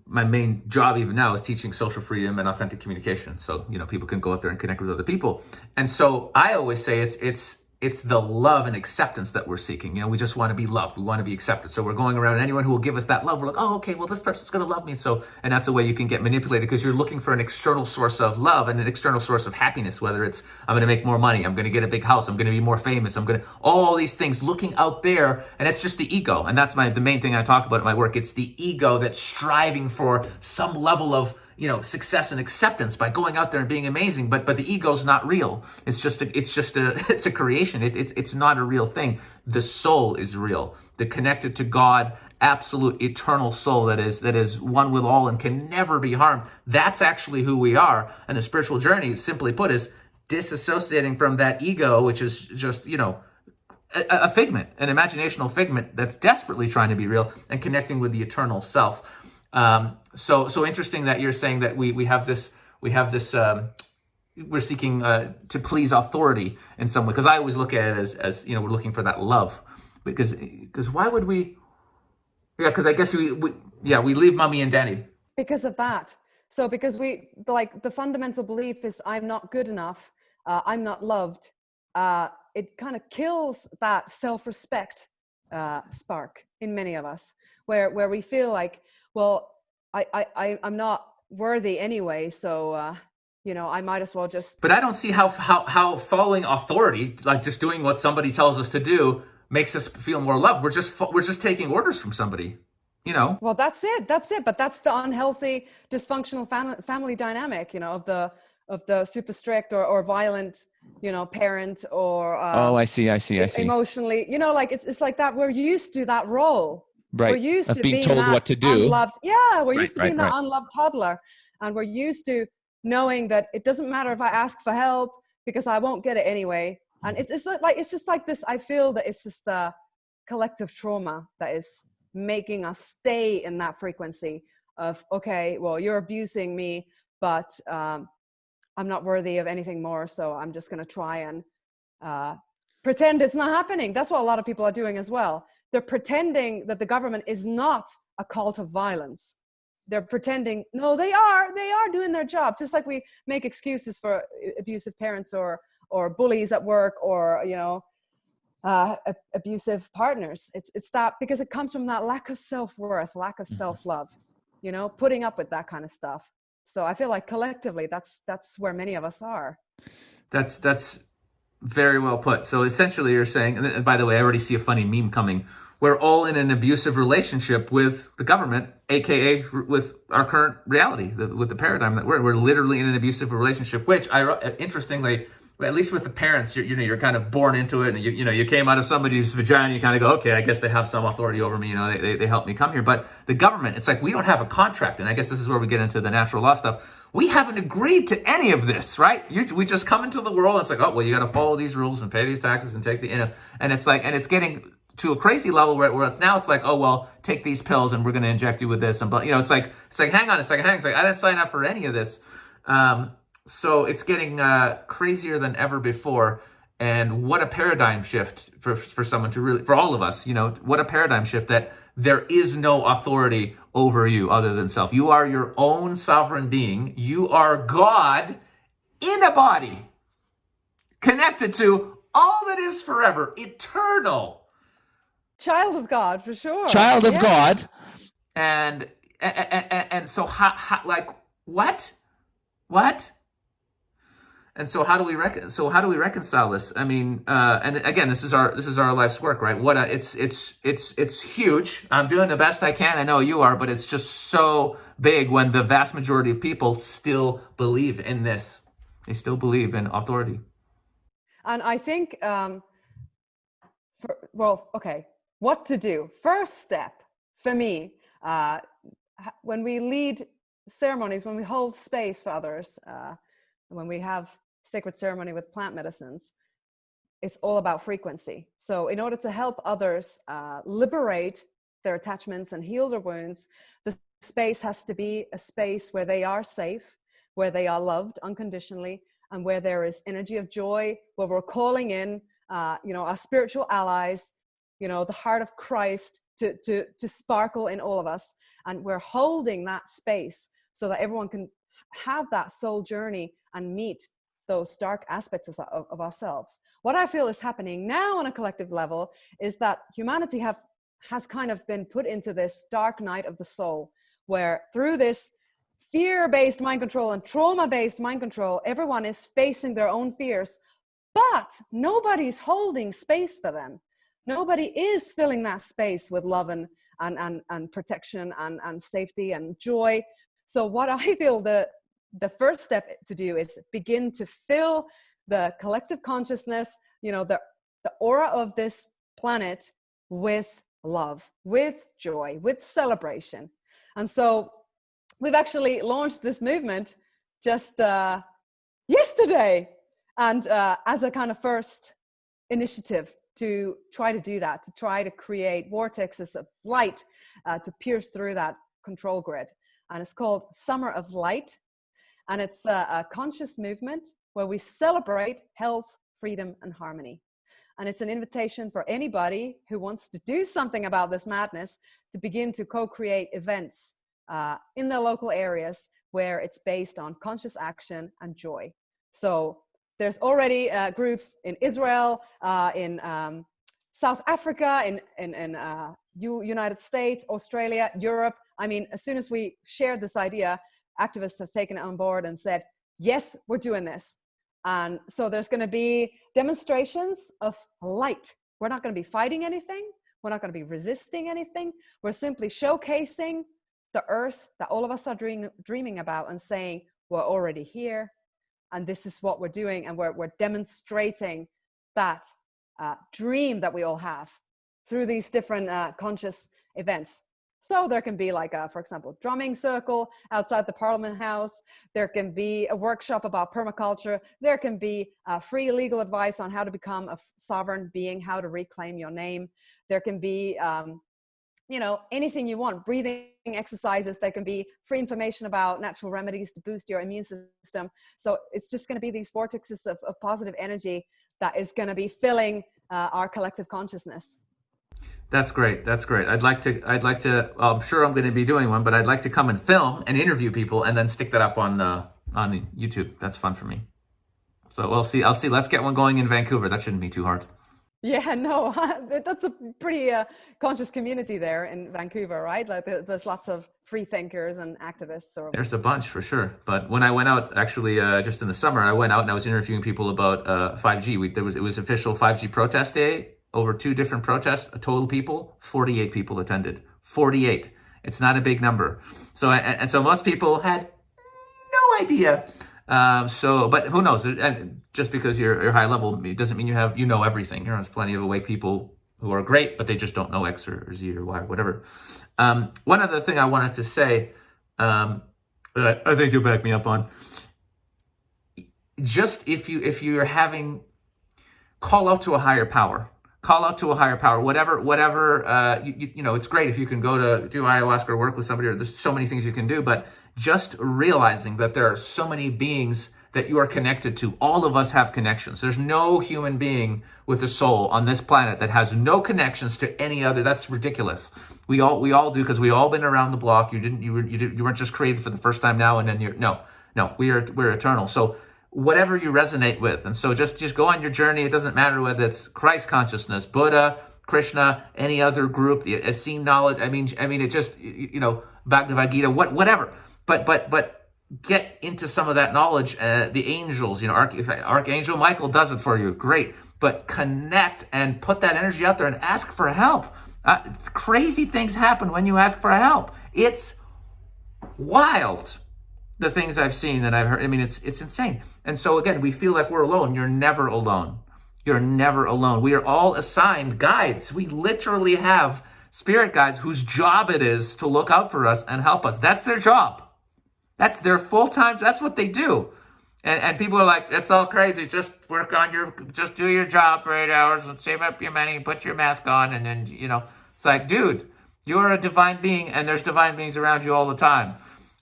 my main job even now is teaching social freedom and authentic communication. So people can go out there and connect with other people. And so I always say it's the love and acceptance that we're seeking. We just want to be loved. We want to be accepted. So we're going around and anyone who will give us that love, we're like, oh, okay, well, this person's going to love me. And that's a way you can get manipulated because you're looking for an external source of love and an external source of happiness, whether it's I'm going to make more money, I'm going to get a big house, I'm going to be more famous, all these things looking out there. And it's just the ego. And that's the main thing I talk about in my work. It's the ego that's striving for some level of success and acceptance by going out there and being amazing, but the ego's not real. It's a creation. It's not a real thing. The soul is real. The connected to God, absolute eternal soul that is one with all and can never be harmed. That's actually who we are. And the spiritual journey, simply put, is disassociating from that ego, which is just a figment, an imaginational figment that's desperately trying to be real, and connecting with the eternal self. So interesting that you're saying that we have this we're seeking to please authority in some way, because I always look at it as we're looking for that love, because why would we? Yeah, because I guess we leave mommy and daddy because of that. So because the fundamental belief is I'm not good enough, I'm not loved. It kind of kills that self-respect spark in many of us, where we feel like, well, I'm not worthy anyway, so I might as well just. But I don't see how following authority, like just doing what somebody tells us to do, makes us feel more loved. We're just taking orders from somebody, Well, that's it. But that's the unhealthy, dysfunctional family dynamic, of the super strict or violent, parent or. I see. Emotionally, it's like that. We're used to that role. Right. We're used of to being told what to do. Unloved. Yeah, we're used to being that unloved toddler, and we're used to knowing that it doesn't matter if I ask for help because I won't get it anyway. And it's just like this. I feel that it's just a collective trauma that is making us stay in that frequency of, okay, well, you're abusing me, but I'm not worthy of anything more. So I'm just going to try and pretend it's not happening. That's what a lot of people are doing as well. They're pretending that the government is not a cult of violence. They're pretending, no, they are doing their job. Just like we make excuses for abusive parents or bullies at work, or, you know, abusive partners. It's that, because it comes from that lack of self-worth, lack of self-love, you know, putting up with that kind of stuff. So I feel like collectively that's where many of us are. That's very well put. So essentially you're saying, and by the way, I already see a funny meme coming, we're all in an abusive relationship with the government, aka with our current reality, with the paradigm that we're literally in an abusive relationship, which interestingly, at least with the parents, you're kind of born into it, and you came out of somebody's vagina, you kind of go, okay, I guess they have some authority over me, they helped me come here. But the government, it's like we don't have a contract, and I guess this is where we get into the natural law stuff. We haven't agreed to any of this, right? We just come into the world, and it's like, oh, well, you got to follow these rules and pay these taxes and take the, and it's like, and it's getting to a crazy level where it's now it's like, oh, well, take these pills and we're going to inject you with this, and but it's like hang on a second, it's like I didn't sign up for any of this. So it's getting crazier than ever before. And what a paradigm shift for someone to really, for all of us, what a paradigm shift that there is no authority over you other than self. You are your own sovereign being. You are God in a body connected to all that is forever, eternal. Child of God, for sure. Child of God. And so how like what? And so how do we reconcile this? I mean, and again, this is our life's work, right? It's huge. I'm doing the best I can. I know you are, but it's just so big when the vast majority of people still believe in this. They still believe in authority. And I think, what to do? First step for me, when we lead ceremonies, when we hold space for others, when we have sacred ceremony with plant medicines, it's all about frequency. So in order to help others liberate their attachments and heal their wounds, the space has to be a space where they are safe, where they are loved unconditionally, and where there is energy of joy, where we're calling in, our spiritual allies, the heart of Christ to sparkle in all of us. And we're holding that space so that everyone can have that soul journey and meet those dark aspects of ourselves. What I feel is happening now on a collective level is that humanity has kind of been put into this dark night of the soul, where through this fear-based mind control and trauma-based mind control, everyone is facing their own fears, but nobody's holding space for them. Nobody is filling that space with love and protection and safety and joy. So what I feel the first step to do is begin to fill the collective consciousness, the aura of this planet with love, with joy, with celebration. And so we've actually launched this movement just yesterday, and as a kind of first initiative to try to do that, to try to create vortexes of light to pierce through that control grid. And it's called Summer of Light. And it's a conscious movement where we celebrate health, freedom, and harmony. And it's an invitation for anybody who wants to do something about this madness to begin to co-create events in their local areas where it's based on conscious action and joy. So there's already groups in Israel, in South Africa, in United States, Australia, Europe. I mean, as soon as we shared this idea, activists have taken it on board and said, yes, we're doing this. And so there's going to be demonstrations of light. We're not going to be fighting anything. We're not going to be resisting anything. We're simply showcasing the earth that all of us are dreaming about and saying, we're already here. And this is what we're doing. And we're demonstrating that dream that we all have through these different conscious events. So there can be like, for example, drumming circle outside the Parliament House. There can be a workshop about permaculture. There can be free legal advice on how to become a sovereign being, how to reclaim your name. There can be anything you want, breathing exercises. There can be free information about natural remedies to boost your immune system. So it's just going to be these vortexes of positive energy that is going to be filling our collective consciousness. That's great. That's great. I'd like to, I'm sure I'm going to be doing one, but I'd like to come and film and interview people and then stick that up on YouTube. That's fun for me. So I'll see. Let's get one going in Vancouver. That shouldn't be too hard. Yeah, no, that's a pretty conscious community there in Vancouver, right? Like there's lots of free thinkers and activists. There's a bunch for sure. But when I went out, actually, just in the summer, I went out and I was interviewing people about 5G. It was official 5G protest day. Over 2 different protests, total people, 48 people attended. 48. It's not a big number. So most people had no idea. But who knows? And just because you're high level, it doesn't mean you know everything. There's plenty of awake people who are great, but they just don't know X or Z or Y or whatever. One other thing I wanted to say, I think you'll back me up on. Just if you're having, call out to a higher power. Call out to a higher power, whatever. It's great if you can go to do ayahuasca or work with somebody, or there's so many things you can do, but just realizing that there are so many beings that you are connected to. All of us have connections. There's no human being with a soul on this planet that has no connections to any other. That's ridiculous. We all do, because we all been around the block. You weren't just created for the first time now and then we're eternal. So whatever you resonate with. And so just go on your journey. It doesn't matter whether it's Christ consciousness, Buddha, Krishna, any other group, the Essene knowledge. I mean, it just, Bhagavad Gita, whatever. But get into some of that knowledge. The angels, Archangel Michael does it for you. Great. But connect and put that energy out there and ask for help. Crazy things happen when you ask for help. It's wild. The things I've seen and I've heard, it's insane. And so again, we feel like we're alone. You're never alone. You're never alone. We are all assigned guides. We literally have spirit guides whose job it is to look out for us and help us. That's their job. That's their full-time. That's what they do. And people are like, that's all crazy. Just just do your job for 8 hours and save up your money and put your mask on. And then, it's like, dude, you're a divine being and there's divine beings around you all the time.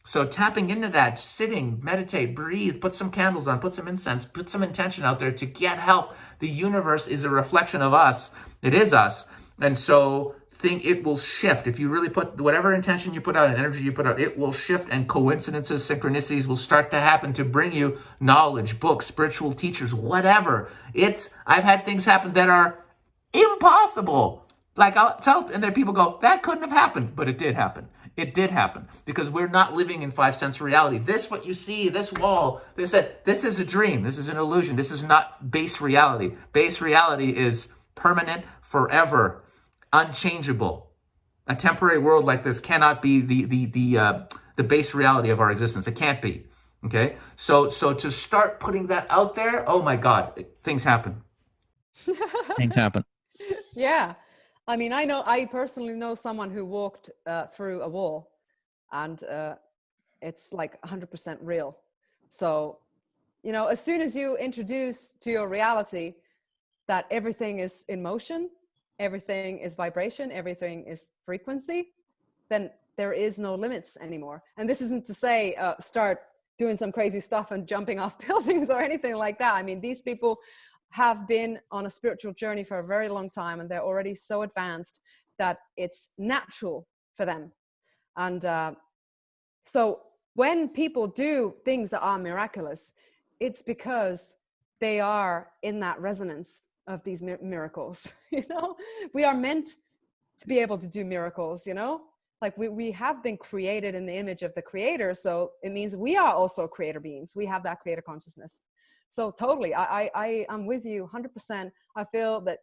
So tapping into that, sitting, meditate, breathe, put some candles on, put some incense, put some intention out there to get help. The universe is a reflection of us. It is us. And so think it will shift. If you really put whatever intention you put out and energy you put out, it will shift, and coincidences, synchronicities will start to happen to bring you knowledge, books, spiritual teachers, whatever. I've had things happen that are impossible. Like I'll tell, and then people go, that couldn't have happened, but it did happen. It did happen because we're not living in 5 sense reality. This, what you see, this wall, this is a dream. This is an illusion. This is not base reality. Base reality is permanent, forever, unchangeable. A temporary world like this cannot be the base reality of our existence. It can't be. Okay. So to start putting that out there, oh my God, things happen. Things happen. Yeah. I personally know someone who walked through a wall, and it's like 100% real. So, as soon as you introduce to your reality that everything is in motion, everything is vibration, everything is frequency, then there is no limits anymore. And this isn't to say start doing some crazy stuff and jumping off buildings or anything like that. These people have been on a spiritual journey for a very long time, and they're already so advanced that it's natural for them. And so when people do things that are miraculous, it's because they are in that resonance of these miracles. We are meant to be able to do miracles, like we have been created in the image of the creator. So it means we are also creator beings. We have that creator consciousness. So totally, I am with you 100%. I feel that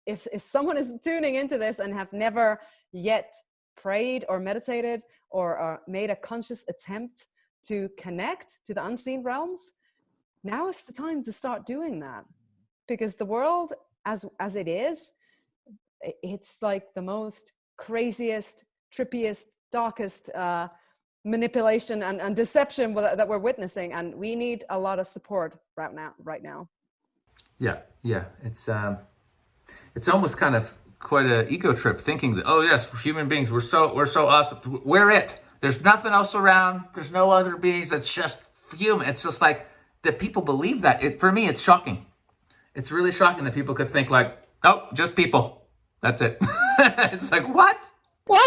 if someone is tuning into this and have never yet prayed or meditated or made a conscious attempt to connect to the unseen realms, now is the time to start doing that. Because the world as it is, it's like the most craziest, trippiest, darkest manipulation and deception that we're witnessing, and we need a lot of support right now. Yeah, it's almost kind of quite an ego trip, thinking that, oh yes, human beings, we're so awesome. We're it. There's nothing else around. There's no other beings. It's just human. It's just like that people believe that. For me, it's shocking. It's really shocking that people could think like, oh, just people. That's it. It's like, what?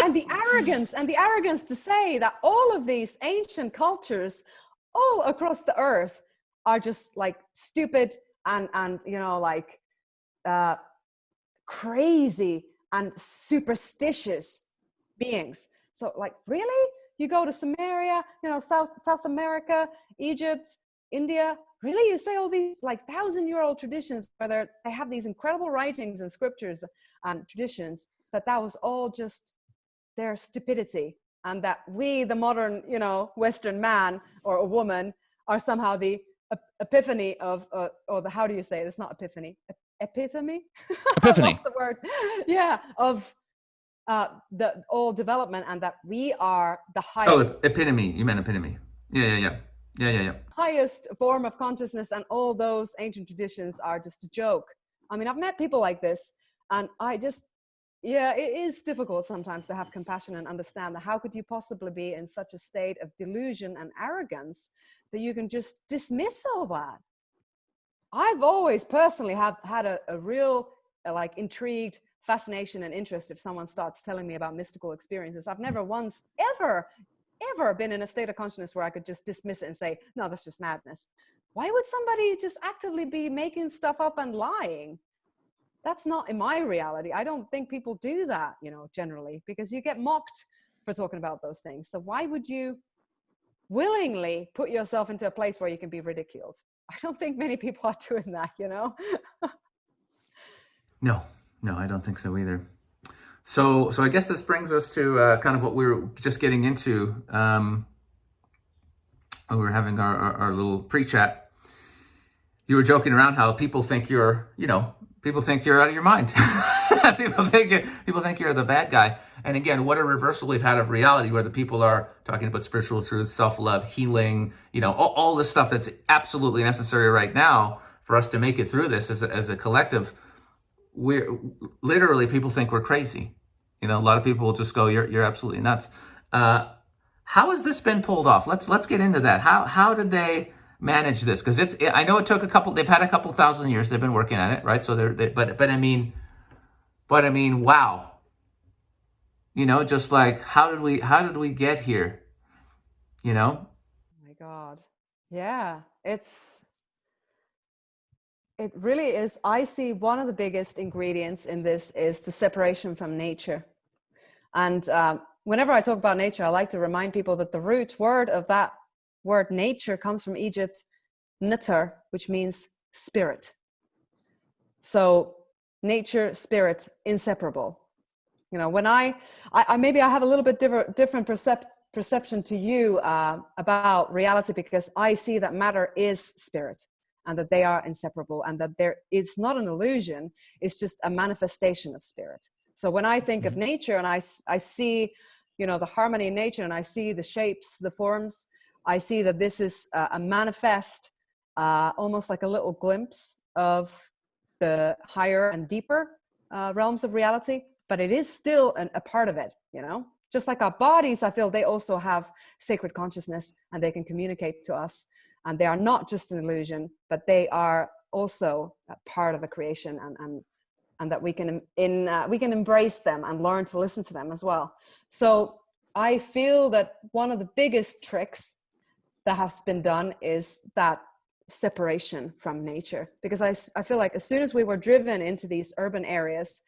And the arrogance to say that all of these ancient cultures all across the earth are just like stupid and you know, like crazy and superstitious beings. So like, really? You go to Sumeria, you know, South America, Egypt, India, really? You say all these like 1,000-year-old traditions where they have these incredible writings and scriptures and traditions, that was all just their stupidity, and that we, the modern, you know, Western man or a woman, are somehow the epiphany of, or the, how do you say it? It's not epiphany. Epithemy? Epiphany. What's the word? Yeah, of the all development, and that we are the highest. Oh, epitome. You meant epitome. Yeah. Highest form of consciousness, and all those ancient traditions are just a joke. I mean, I've met people like this, and I just, yeah, it is difficult sometimes to have compassion and understand that how could you possibly be in such a state of delusion and arrogance that you can just dismiss all that. I've always personally had a real like intrigued fascination and interest if someone starts telling me about mystical experiences. I've never once ever been in a state of consciousness where I could just dismiss it and say, no, that's just madness. Why would somebody just actively be making stuff up and lying? That's not in my reality. I don't think people do that, you know, generally, because you get mocked for talking about those things. So why would you willingly put yourself into a place where you can be ridiculed? I don't think many people are doing that, you know? No, I don't think so either. So I guess this brings us to kind of what we were just getting into when we were having our little pre-chat. You were joking around how people think you're out of your mind. people think you're the bad guy. And again, what a reversal we've had of reality, where the people are talking about spiritual truth, self-love, healing, you know, all this stuff that's absolutely necessary right now for us to make it through this as a collective. We're literally, people think we're crazy. You know, a lot of people will just go, you're absolutely nuts. How has this been pulled off? Let's get into that. How did they manage this? Because I know it took they've had a couple thousand years they've been working on it, right? So but I mean, wow. You know, just like, how did we get here? You know? Oh my God. Yeah, it really is. I see one of the biggest ingredients in this is the separation from nature. And whenever I talk about nature, I like to remind people that the root word of that word nature comes from Egypt, natar, which means spirit. So nature, spirit, inseparable. You know, when I maybe I have a little bit different perception to you about reality, because I see that matter is spirit, and that they are inseparable, and that it's not an illusion, it's just a manifestation of spirit. So when I think of nature and I see, you know, the harmony in nature, and I see the shapes, the forms, I see that this is a manifest, almost like a little glimpse of the higher and deeper realms of reality, but it is still a part of it, you know? Just like our bodies, I feel they also have sacred consciousness, and they can communicate to us. And they are not just an illusion, but they are also a part of the creation, and that we can embrace them and learn to listen to them as well. So I feel that one of the biggest tricks that has been done is that separation from nature, because I feel like as soon as we were driven into these urban areas,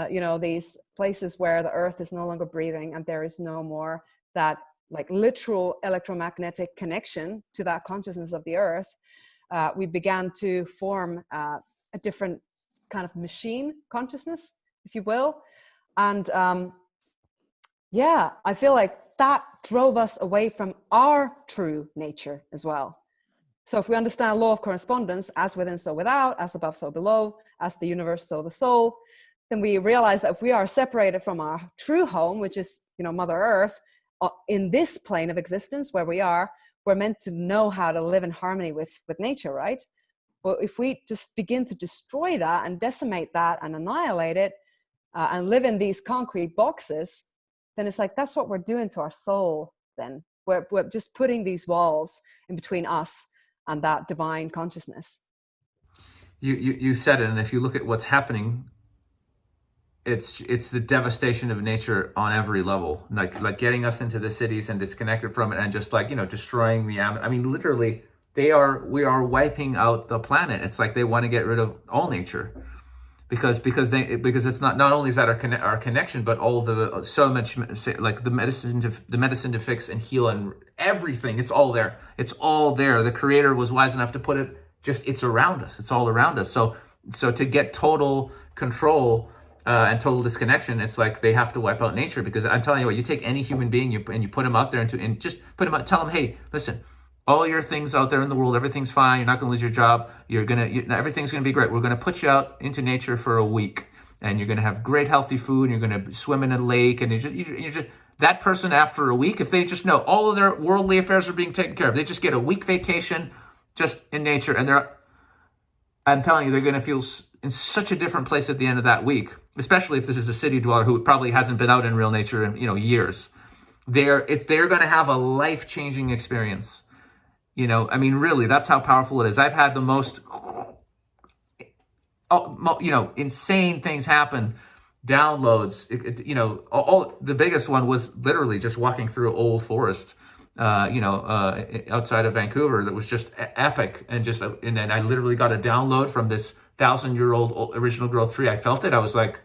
you know, these places where the earth is no longer breathing, and there is no more that like literal electromagnetic connection to that consciousness of the earth, we began to form a different kind of machine consciousness, if you will. And yeah, I feel like that drove us away from our true nature as well. So if we understand law of correspondence, as within, so without, as above, so below, as the universe, so the soul, then we realize that if we are separated from our true home, which is, you know, Mother Earth, in this plane of existence where we are, we're meant to know how to live in harmony with nature, right? But if we just begin to destroy that and decimate that and annihilate it, and live in these concrete boxes, then it's like, that's what we're doing to our soul then. We're just putting these walls in between us and that divine consciousness. You said it, and if you look at what's happening, it's the devastation of nature on every level, like getting us into the cities and disconnected from it, and just like, destroying the I mean, literally, we are wiping out the planet. It's like they want to get rid of all nature, because it's not only is that our connection, but all the so much, like the medicine to fix and heal and everything. It's all there. It's all there. The Creator was wise enough to put it. It's around us. It's all around us. So to get total control and total disconnection, it's like they have to wipe out nature. Because I'm telling you what, you take any human being and you put them out there and just put them out. Tell them, hey, listen, all your things out there in the world, everything's fine. You're not going to lose your job. Everything's going to be great. We're going to put you out into nature for a week, and you're going to have great healthy food. And you're going to swim in a lake, and you just that person after a week, if they just know all of their worldly affairs are being taken care of, they just get a week vacation just in nature, and I'm telling you, they're going to feel in such a different place at the end of that week, especially if this is a city dweller who probably hasn't been out in real nature in years. They're going to have a life-changing experience. I mean, really, that's how powerful it is. I've had the most, insane things happen. Downloads, the biggest one was literally just walking through old forest, outside of Vancouver. That was just epic, and then I literally got a download from this 1,000-year-old original growth tree. I felt it. I was like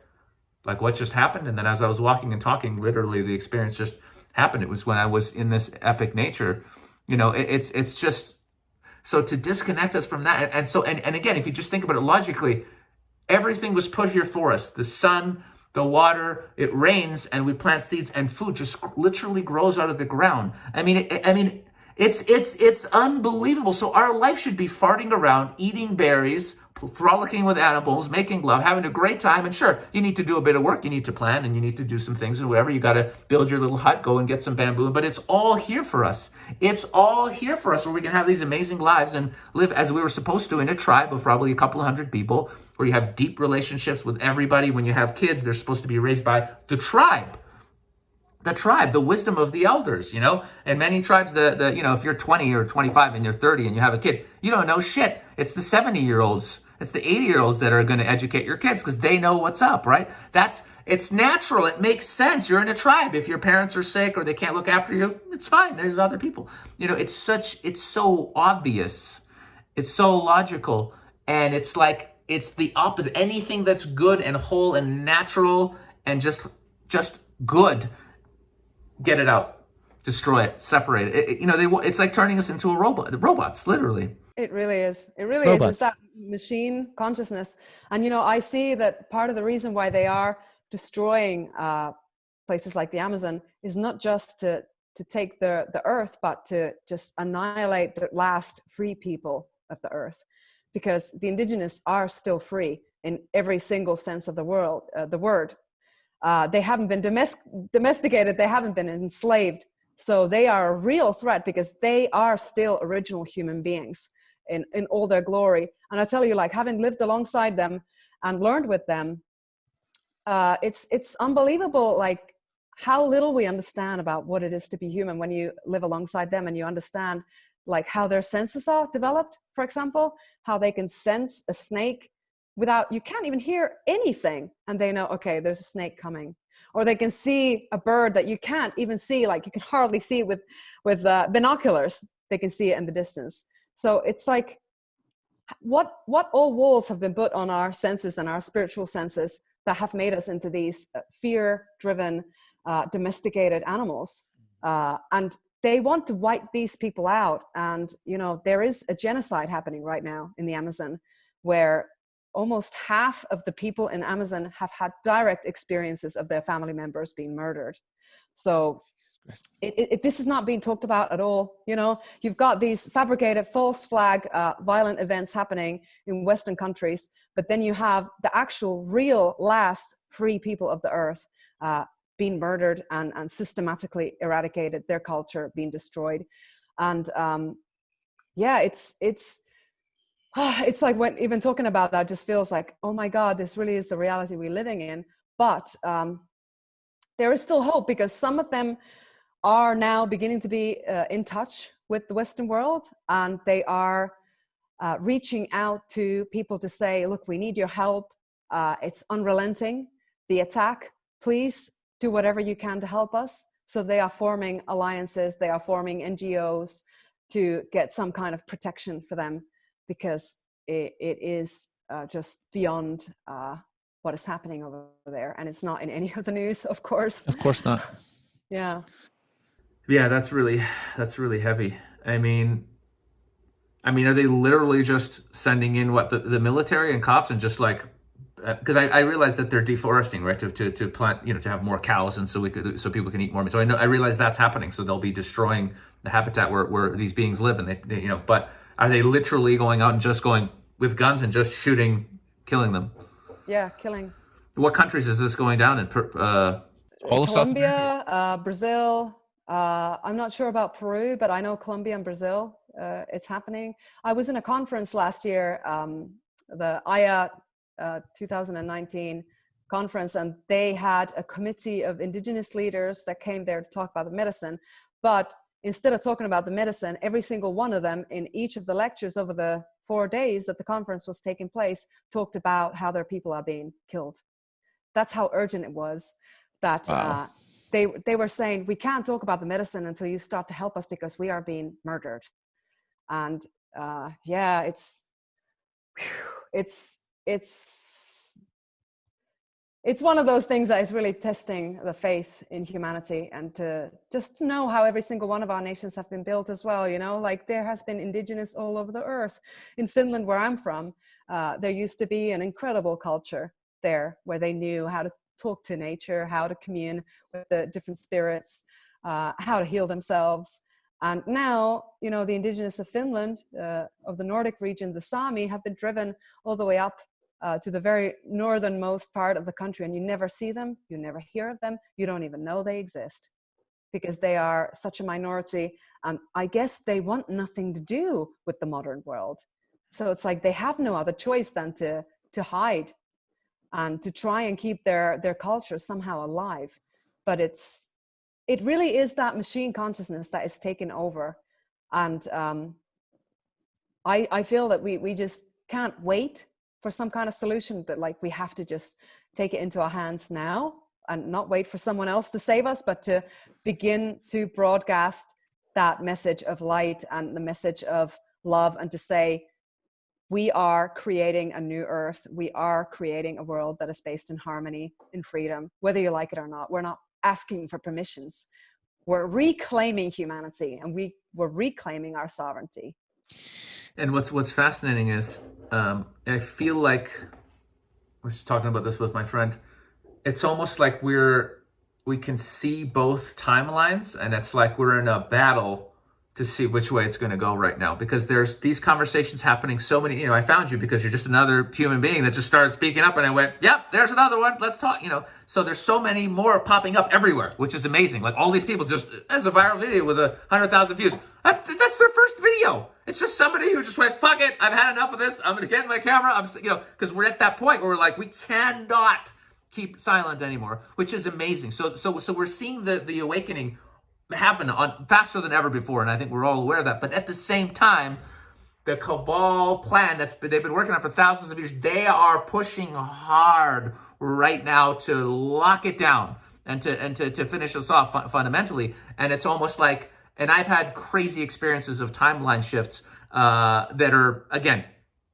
what just happened? And then as I was walking and talking, literally the experience just happened. It was when I was in this epic nature. It's just so to disconnect us from that, and again, if you just think about it logically, everything was put here for us. The sun, the water, it rains, and we plant seeds, and food just literally grows out of the ground. I mean, it's unbelievable. So our life should be farting around, eating berries, frolicking with animals, making love, having a great time. And sure, you need to do a bit of work. You need to plan, and you need to do some things and whatever. You got to build your little hut, go and get some bamboo. But it's all here for us. It's all here for us, where we can have these amazing lives and live as we were supposed to in a tribe of probably a couple of hundred people, where you have deep relationships with everybody. When you have kids, they're supposed to be raised by the tribe, the wisdom of the elders, And many tribes, if you're 20 or 25 and you're 30 and you have a kid, you don't know shit. It's the 70-year-olds. It's the 80-year-olds that are going to educate your kids, because they know what's up, right? It's natural. It makes sense. You're in a tribe. If your parents are sick or they can't look after you, it's fine. There's other people. It's so obvious. It's so logical. And it's like, it's the opposite. Anything that's good and whole and natural and just good, get it out, destroy it, separate it. It's like turning us into robots, literally. It really is. It really Robots. is. It's that machine consciousness. And, I see that part of the reason why they are destroying places like the Amazon is not just to take the earth, but to just annihilate the last free people of the earth. Because the indigenous are still free in every single sense of the word. They haven't been domesticated. They haven't been enslaved. So they are a real threat, because they are still original human beings in all their glory. And I tell you, like, having lived alongside them and learned with them, it's unbelievable, like, how little we understand about what it is to be human when you live alongside them, and you understand like how their senses are developed. For example, how they can sense a snake without, you can't even hear anything, and they know, okay, there's a snake coming. Or they can see a bird that you can't even see, like you can hardly see it with binoculars. They can see it in the distance. So it's like, what all walls have been put on our senses and our spiritual senses that have made us into these fear-driven, domesticated animals. And they want to wipe these people out. And, there is a genocide happening right now in the Amazon, where almost half of the people in Amazon have had direct experiences of their family members being murdered. So this is not being talked about at all. You've got these fabricated false flag violent events happening in Western countries, but then you have the actual real last free people of the earth being murdered and systematically eradicated, their culture being destroyed. And it's like, when even talking about that just feels like, oh my God, this really is the reality we're living in. But there is still hope, because some of them are now beginning to be in touch with the Western world, and they are reaching out to people to say, look, we need your help. It's unrelenting, the attack. Please do whatever you can to help us. So they are forming alliances, they are forming NGOs to get some kind of protection for them, because it is just beyond what is happening over there. And it's not in any of the news, of course. Of course not. Yeah. Yeah, that's really heavy. I mean, are they literally just sending in the military and cops and just like, because I realize that they're deforesting, right, to plant, to have more cows, and so people can eat more. So I realize that's happening. So they'll be destroying the habitat where these beings live, and they but are they literally going out and just going with guns and just shooting, killing them? Yeah, killing. What countries is this going down in? All of South America. Colombia, Brazil. I'm not sure about Peru, but I know Colombia and Brazil. It's happening. I was in a conference last year, the AYA 2019 conference, and they had a committee of indigenous leaders that came there to talk about the medicine. But instead of talking about the medicine, every single one of them in each of the lectures over the 4 days that the conference was taking place talked about how their people are being killed. That's how urgent it was. That Wow. they were saying, we can't talk about the medicine until you start to help us, because we are being murdered. And yeah, it's one of those things that is really testing the faith in humanity, and to just know how every single one of our nations have been built as well. Like there has been indigenous all over the earth. In Finland, where I'm from, there used to be an incredible culture there where they knew how to talk to nature, how to commune with the different spirits, how to heal themselves. And now, the indigenous of Finland, of the Nordic region, the Sami, have been driven all the way up to the very northernmost part of the country, and you never see them, you never hear of them, you don't even know they exist, because they are such a minority. And I guess they want nothing to do with the modern world. So it's like they have no other choice than to hide and to try and keep their culture somehow alive. But it really is that machine consciousness that is taken over. And I feel that we just can't wait for some kind of solution, that like we have to just take it into our hands now and not wait for someone else to save us, but to begin to broadcast that message of light and the message of love, and to say, we are creating a new earth. We are creating a world that is based in harmony, in freedom, whether you like it or not. We're not asking for permissions. We're reclaiming humanity, and we're reclaiming our sovereignty. And what's fascinating is, I feel like, I was just talking about this with my friend, it's almost like we can see both timelines, and it's like we're in a battle to see which way it's going to go right now, because there's these conversations happening. So many, I found you because you're just another human being that just started speaking up, and I went, yep, there's another one, let's talk, so there's so many more popping up everywhere, which is amazing. Like all these people, just as a viral video with 100,000 views, that's their first video. It's just somebody who just went, fuck it, I've had enough of this, I'm going to get in my camera, because we're at that point where we're like, we cannot keep silent anymore, which is amazing. So we're seeing the awakening happen on faster than ever before, and I think we're all aware of that. But at the same time, the cabal plan they've been working on for thousands of years, they are pushing hard right now to lock it down and to finish us off fundamentally. And it's almost like, and I've had crazy experiences of timeline shifts that are, again,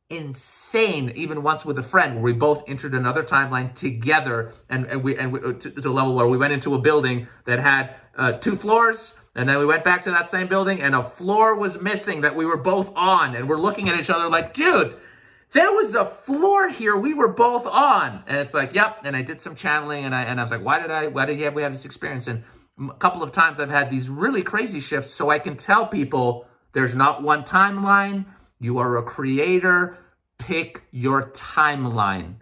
insane. Even once with a friend, where we both entered another timeline together, and we to the level where we went into a building that had 2 floors, and then we went back to that same building, and a floor was missing that we wwere both on, and we're looking at each other like, dude, there was a floor here we were both on. And it's like, yep. And I did some channeling, and I was like, why did we have this experience? And a couple of times I've had these really crazy shifts, so I can tell people there's not one timeline. You are a creator. Pick your timeline,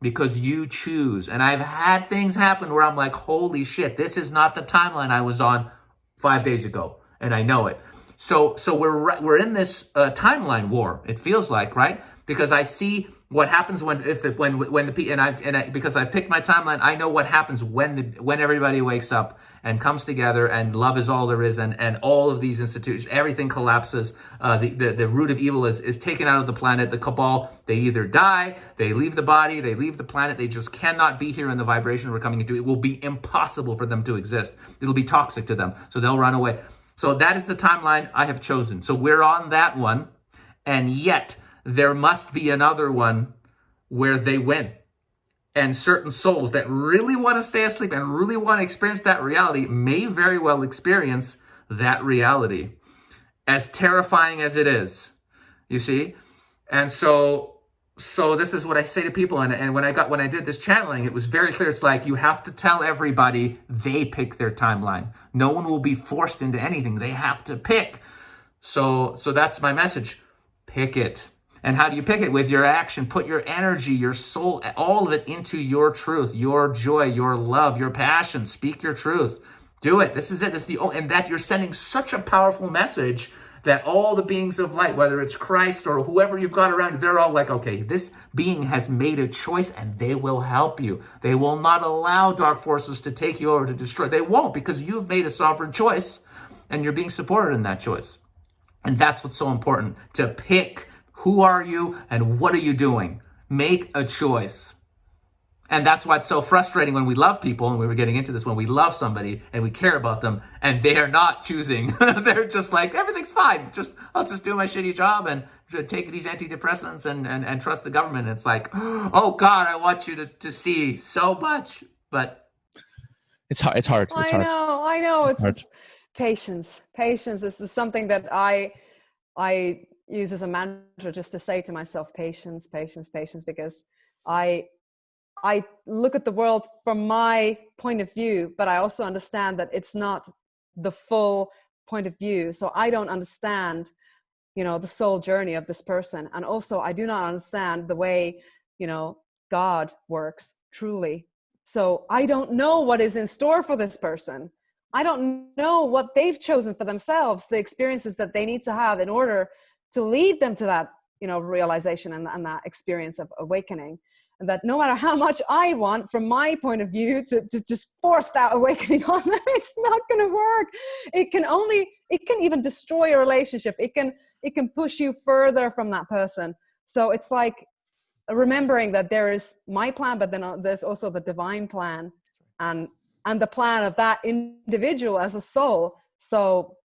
because you choose. And I've had things happen where I'm like, holy shit, this is not the timeline I was on 5 days ago, and I know it. So we're in this timeline war, it feels like, right? because I see what happens because I've picked my timeline. I know what happens when everybody wakes up and comes together, and love is all there is, and all of these institutions, everything collapses. The root of evil is taken out of the planet. The cabal, they either die, they leave the body, they leave the planet. They just cannot be here in the vibration we're coming into. It will be impossible for them to exist. It'll be toxic to them, so they'll run away. So that is the timeline I have chosen. So we're on that one, and yet there must be another one where they win. And certain souls that really want to stay asleep and really want to experience that reality may very well experience that reality, as terrifying as it is, you see? And so this is what I say to people. And when I did this channeling, it was very clear. It's like, you have to tell everybody they pick their timeline. No one will be forced into anything. They have to pick. So that's my message. Pick it. And how do you pick it? With your action. Put your energy, your soul, all of it into your truth, your joy, your love, your passion. Speak your truth. Do it. This is it. And that you're sending such a powerful message that all the beings of light, whether it's Christ or whoever you've got around you, they're all like, okay, this being has made a choice, and they will help you. They will not allow dark forces to take you over, to destroy. They won't, because you've made a sovereign choice, and you're being supported in that choice. And that's what's so important, to pick. Who are you and what are you doing? Make a choice. And that's why it's so frustrating when we love people, and we were getting into this, when we love somebody and we care about them and they are not choosing. They're just like, everything's fine. I'll just do my shitty job and take these antidepressants and trust the government. It's like, oh God, I want you to see so much, but it's hard. It's hard. I know. It's patience. Patience. This is something that I use as a mantra, just to say to myself, patience, patience, patience, because I look at the world from my point of view, but I also understand that it's not the full point of view. So I don't understand, the soul journey of this person. And also I do not understand the way, God works truly. So I don't know what is in store for this person. I don't know what they've chosen for themselves, the experiences that they need to have in order to lead them to that, realization and that experience of awakening. And that no matter how much I want, from my point of view, to just force that awakening on them, it's not going to work. It can even destroy a relationship. It can push you further from that person. So it's like remembering that there is my plan, but then there's also the divine plan, and the plan of that individual as a soul. So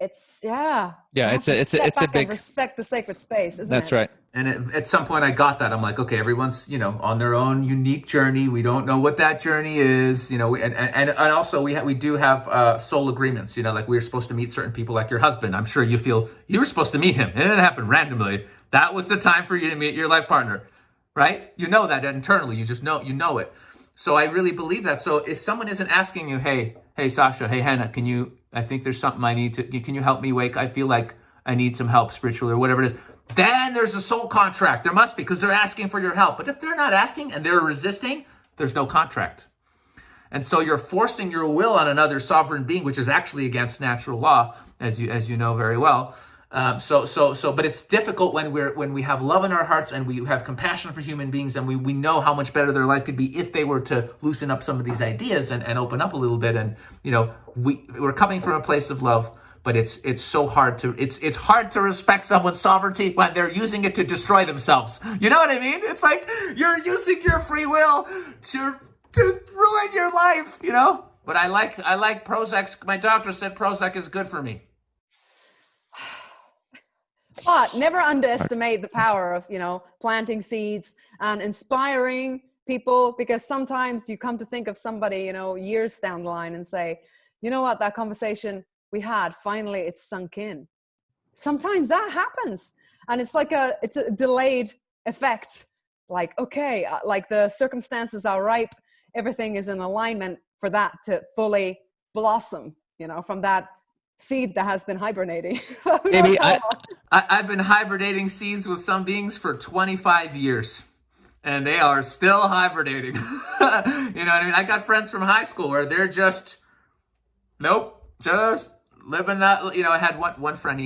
it's it's a big respect the sacred space, isn't it? That's right. And at some point I got that. I'm like, okay, everyone's, on their own unique journey. We don't know what that journey is, and also we do have soul agreements, like we're supposed to meet certain people, like your husband. I'm sure you feel you were supposed to meet him. It didn't happen randomly. That was the time for you to meet your life partner, right? You know that internally. You just know, it. So I really believe that. So if someone isn't asking you, hey, Sasha, hey, Henna, I think there's something can you help me wake? I feel like I need some help spiritually or whatever it is. Then there's a soul contract. There must be, because they're asking for your help. But if they're not asking and they're resisting, there's no contract. And so you're forcing your will on another sovereign being, which is actually against natural law, as you know very well. But it's difficult when we have love in our hearts and we have compassion for human beings, and we know how much better their life could be if they were to loosen up some of these ideas and open up a little bit. And we're coming from a place of love, but it's so hard to it's hard to respect someone's sovereignty when they're using it to destroy themselves. You know what I mean? It's like you're using your free will to ruin your life. But I like Prozac. My doctor said Prozac is good for me. But never underestimate the power of, planting seeds and inspiring people, because sometimes you come to think of somebody, years down the line and say, you know what, that conversation we had, finally it's sunk in. Sometimes that happens. And it's like it's a delayed effect. Like, okay, like the circumstances are ripe. Everything is in alignment for that to fully blossom, from that seed that has been hibernating. Maybe I've been hibernating seeds with some beings for 25 years, and they are still hibernating. You know what I mean? I got friends from high school where they're just living that. I had one friend.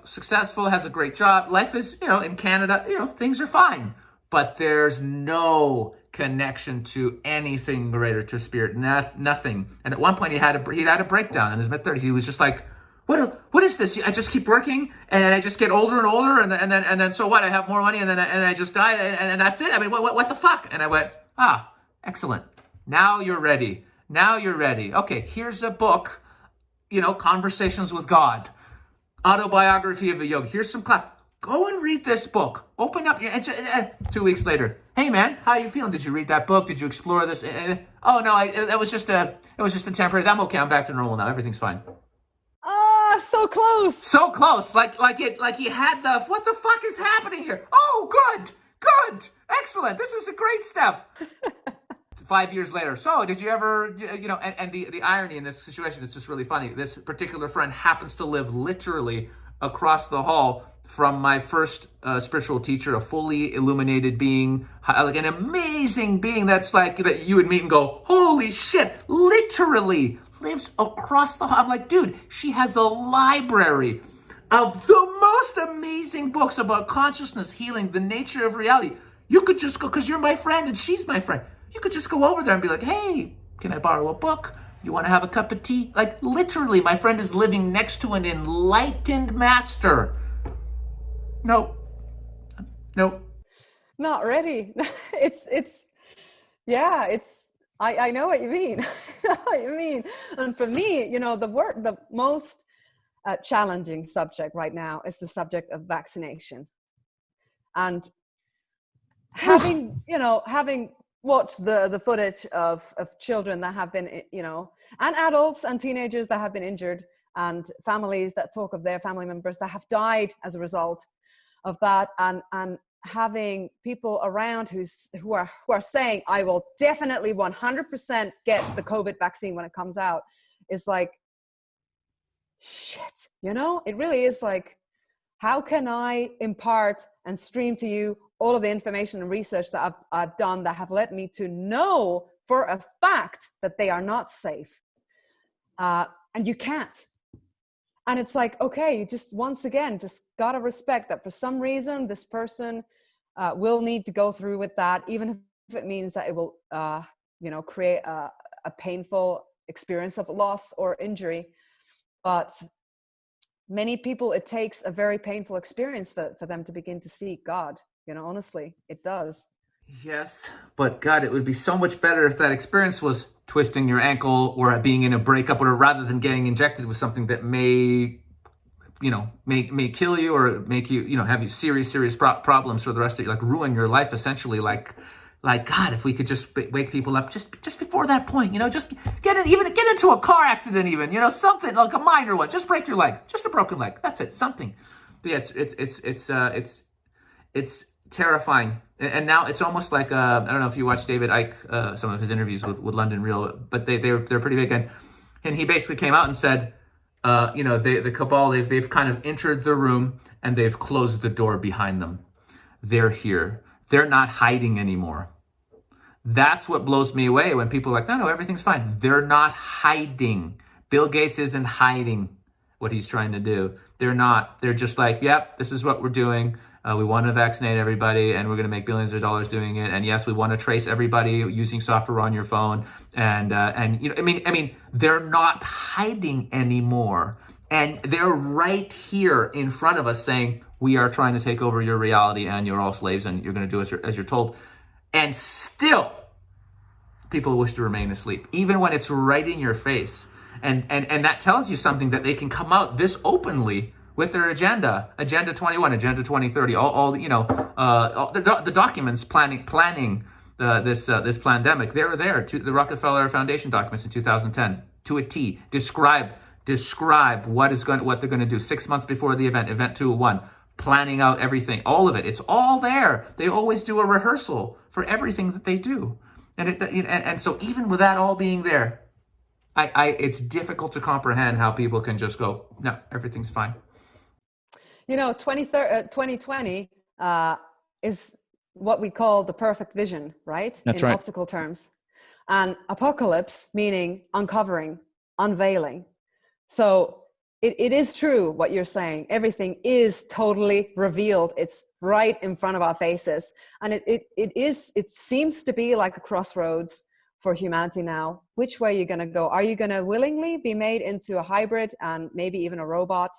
successful, has a great job. Life is, in Canada, things are fine. But there's no connection to anything greater, to spirit, nothing. And at one point, he had a breakdown in his mid-30s. He was just like, what is this? I just keep working, and I just get older and older, and then so what? I have more money, and I just die, and that's it. I mean, what the fuck? And I went, excellent. Now you're ready. Okay, here's a book, Conversations with God, Autobiography of a Yogi. Here's some class. Go and read this book. Open up. 2 weeks later, hey man, how you feeling? Did you read that book? Did you explore this? Oh no, it was just a temporary. I'm okay. I'm back to normal now. Everything's fine. So close. So close. Like he had the, what the fuck is happening here? Oh, good. Excellent. This is a great step. 5 years later. So did you ever, and the irony in this situation is just really funny. This particular friend happens to live literally across the hall from my first spiritual teacher, a fully illuminated being, like an amazing being that's like, that you would meet and go, holy shit, literally lives across the hall. I'm like, dude, she has a library of the most amazing books about consciousness, healing, the nature of reality. You could just go, because you're my friend and she's my friend. You could just go over there and be like, hey, can I borrow a book? You want to have a cup of tea? Like, literally, my friend is living next to an enlightened master. Nope. Not ready. I know what you mean. I know what you mean. And for me, the most challenging subject right now is the subject of vaccination. And having watched the footage of children that have been, and adults and teenagers that have been injured, and families that talk of their family members that have died as a result of that, and having people around who are saying, I will definitely 100% get the COVID vaccine when it comes out, is like, shit, it really is like, how can I impart and stream to you all of the information and research that I've done that have led me to know for a fact that they are not safe? And you can't. And it's like, okay, you just, once again, just got to respect that for some reason, this person will need to go through with that, even if it means that it will, create a painful experience of loss or injury. But many people, it takes a very painful experience for them to begin to see God. Honestly, it does. Yes, but God, it would be so much better if that experience was twisting your ankle or being in a breakup, or rather than getting injected with something that may kill you, or make you, have you serious problems for the rest of your, like, ruin your life essentially. Like God, if we could just wake people up just before that point, just get into a car accident, even, something like a minor one, just break your leg, just a broken leg, that's it, something. But yeah, it's terrifying. And now it's almost like, I don't know if you watch David Icke, some of his interviews with London Real, but they're pretty big. And he basically came out and said, the cabal, they've kind of entered the room and they've closed the door behind them. They're here. They're not hiding anymore. That's what blows me away when people are like, no, everything's fine. They're not hiding. Bill Gates isn't hiding what he's trying to do. They're not. They're just like, yep, this is what we're doing. We want to vaccinate everybody, and we're going to make billions of dollars doing it. And yes, we want to trace everybody using software on your phone. And they're not hiding anymore, and they're right here in front of us saying, we are trying to take over your reality, and you're all slaves, and you're going to do as you're told. And still, people wish to remain asleep, even when it's right in your face. And that tells you something, that they can come out this openly with their agenda 21, agenda 2030, all the documents planning this pandemic. They're there, to the Rockefeller Foundation documents in 2010 to a T. Describe what they're going to do 6 months before the event 201, planning out everything, all of it. It's all there. They always do a rehearsal for everything that they do, and so even with that all being there, it's difficult to comprehend how people can just go, no, everything's fine. 2020 is what we call the perfect vision, right? That's in right. Optical terms. And apocalypse meaning uncovering, unveiling. So it is true what you're saying. Everything is totally revealed. It's right in front of our faces. And it seems to be like a crossroads for humanity now. Which way are you going to go? Are you going to willingly be made into a hybrid and maybe even a robot?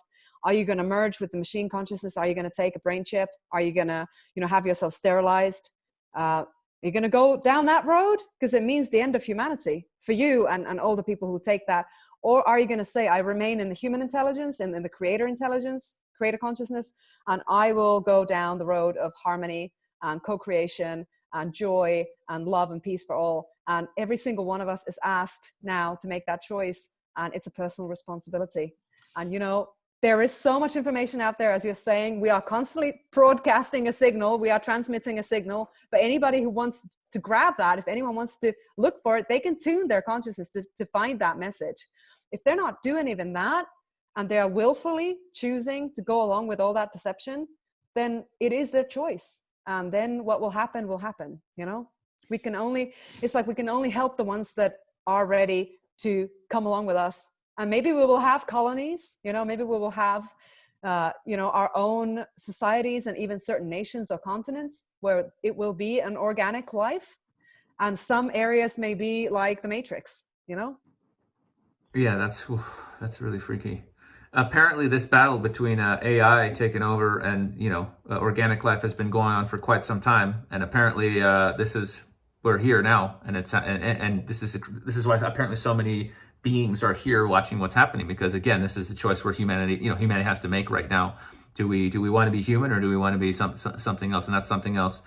Are you going to merge with the machine consciousness? Are you going to take a brain chip? Are you going to, have yourself sterilized? Are you going to go down that road? Because it means the end of humanity for you and all the people who take that. Or are you going to say, I remain in the human intelligence and in the creator intelligence, creator consciousness, and I will go down the road of harmony and co-creation and joy and love and peace for all. And every single one of us is asked now to make that choice. And it's a personal responsibility. And, there is so much information out there, as you're saying. We are constantly broadcasting a signal. We are transmitting a signal. But anybody who wants to grab that, if anyone wants to look for it, they can tune their consciousness to find that message. If they're not doing even that, and they're willfully choosing to go along with all that deception, then it is their choice. And then what will happen, we can only help the ones that are ready to come along with us. And maybe we will have colonies, maybe we will have, our own societies and even certain nations or continents where it will be an organic life. And some areas may be like the Matrix, Yeah, that's really freaky. Apparently, this battle between AI taking over and organic life has been going on for quite some time, and apparently we're here now, and it's and this is why apparently so many beings are here watching what's happening, because again, this is a choice where humanity has to make right now. Do we want to be human, or do we want to be something else? And that's something else.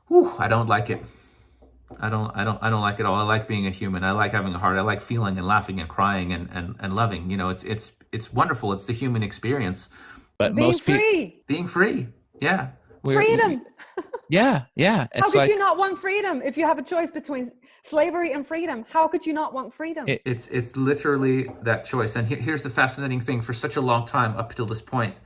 Whew, I don't like it. I don't like it all. I like being a human. I like having a heart. I like feeling and laughing and crying and loving. It's wonderful. It's the human experience. But being free. Being free. Yeah. Freedom. Yeah. How could you not want freedom if you have a choice between slavery and freedom? How could you not want freedom? It's literally that choice. And here's the fascinating thing: for such a long time up till this point,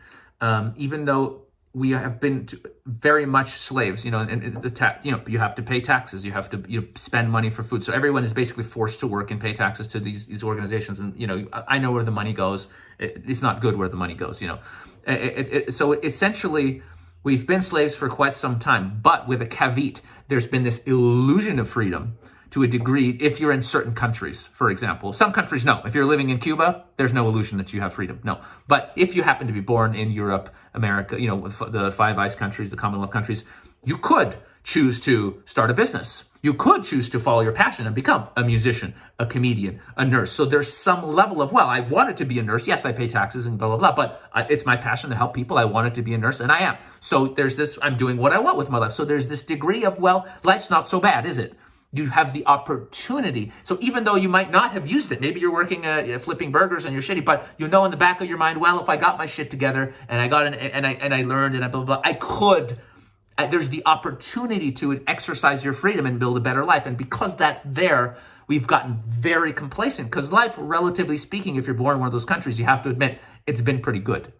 even though we have been very much slaves, and you have to pay taxes, you have to spend money for food. So everyone is basically forced to work and pay taxes to these organizations. And I know where the money goes. It's not good where the money goes. So essentially, we've been slaves for quite some time, but with a caveat. There's been this illusion of freedom to a degree if you're in certain countries, for example. Some countries, no. If you're living in Cuba, there's no illusion that you have freedom, no. But if you happen to be born in Europe, America, the Five Eyes countries, the Commonwealth countries, you could choose to start a business. You could choose to follow your passion and become a musician, a comedian, a nurse. So there's some level of, I wanted to be a nurse. Yes, I pay taxes and blah, blah, blah, but it's my passion to help people. I wanted to be a nurse, and I am. So there's this, I'm doing what I want with my life. So there's this degree of, life's not so bad, is it? You have the opportunity. So even though you might not have used it, maybe you're working flipping burgers and you're shitty, but in the back of your mind, if I got my shit together and I got and I learned and I blah, blah, blah, I could. There's the opportunity to exercise your freedom and build a better life. And because that's there, we've gotten very complacent, because life, relatively speaking, if you're born in one of those countries, you have to admit it's been pretty good.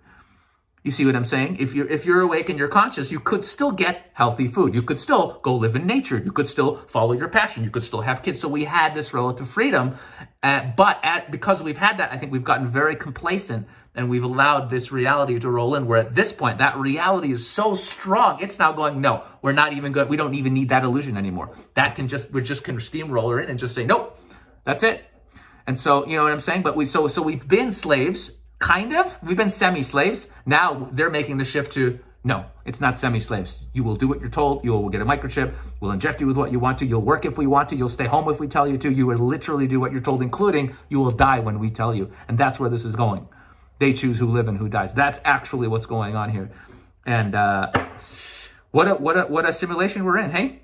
You see what I'm saying? If you're awake and you're conscious, you could still get healthy food. You could still go live in nature. You could still follow your passion. You could still have kids. So we had this relative freedom. Because we've had that, I think we've gotten very complacent, and we've allowed this reality to roll in, where at this point, that reality is so strong, it's now going, no, we're not even good. We don't even need that illusion anymore. We just can steamroller in and just say, nope, that's it. And so, you know what I'm saying? But we've been slaves. Kind of. We've been semi-slaves. Now they're making the shift to, no, it's not semi-slaves. You will do what you're told. You will get a microchip. We'll inject you with what you want to. You'll work if we want to. You'll stay home if we tell you to. You will literally do what you're told, including you will die when we tell you. And that's where this is going. They choose who live and who dies. That's actually what's going on here. And what a simulation we're in, hey?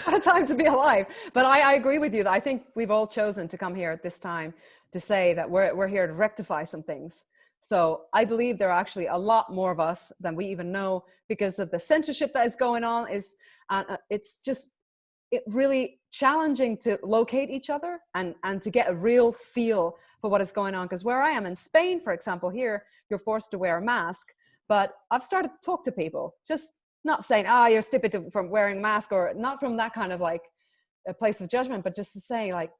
What a time to be alive. But I agree with you that I think we've all chosen to come here at this time to say that we're here to rectify some things. So I believe there are actually a lot more of us than we even know, because of the censorship that is going on. It's really challenging to locate each other and to get a real feel for what is going on. Because where I am in Spain, for example, here, you're forced to wear a mask. But I've started to talk to people, just not saying, you're stupid from wearing a mask, or not from that kind of like a place of judgment, but just to say, like,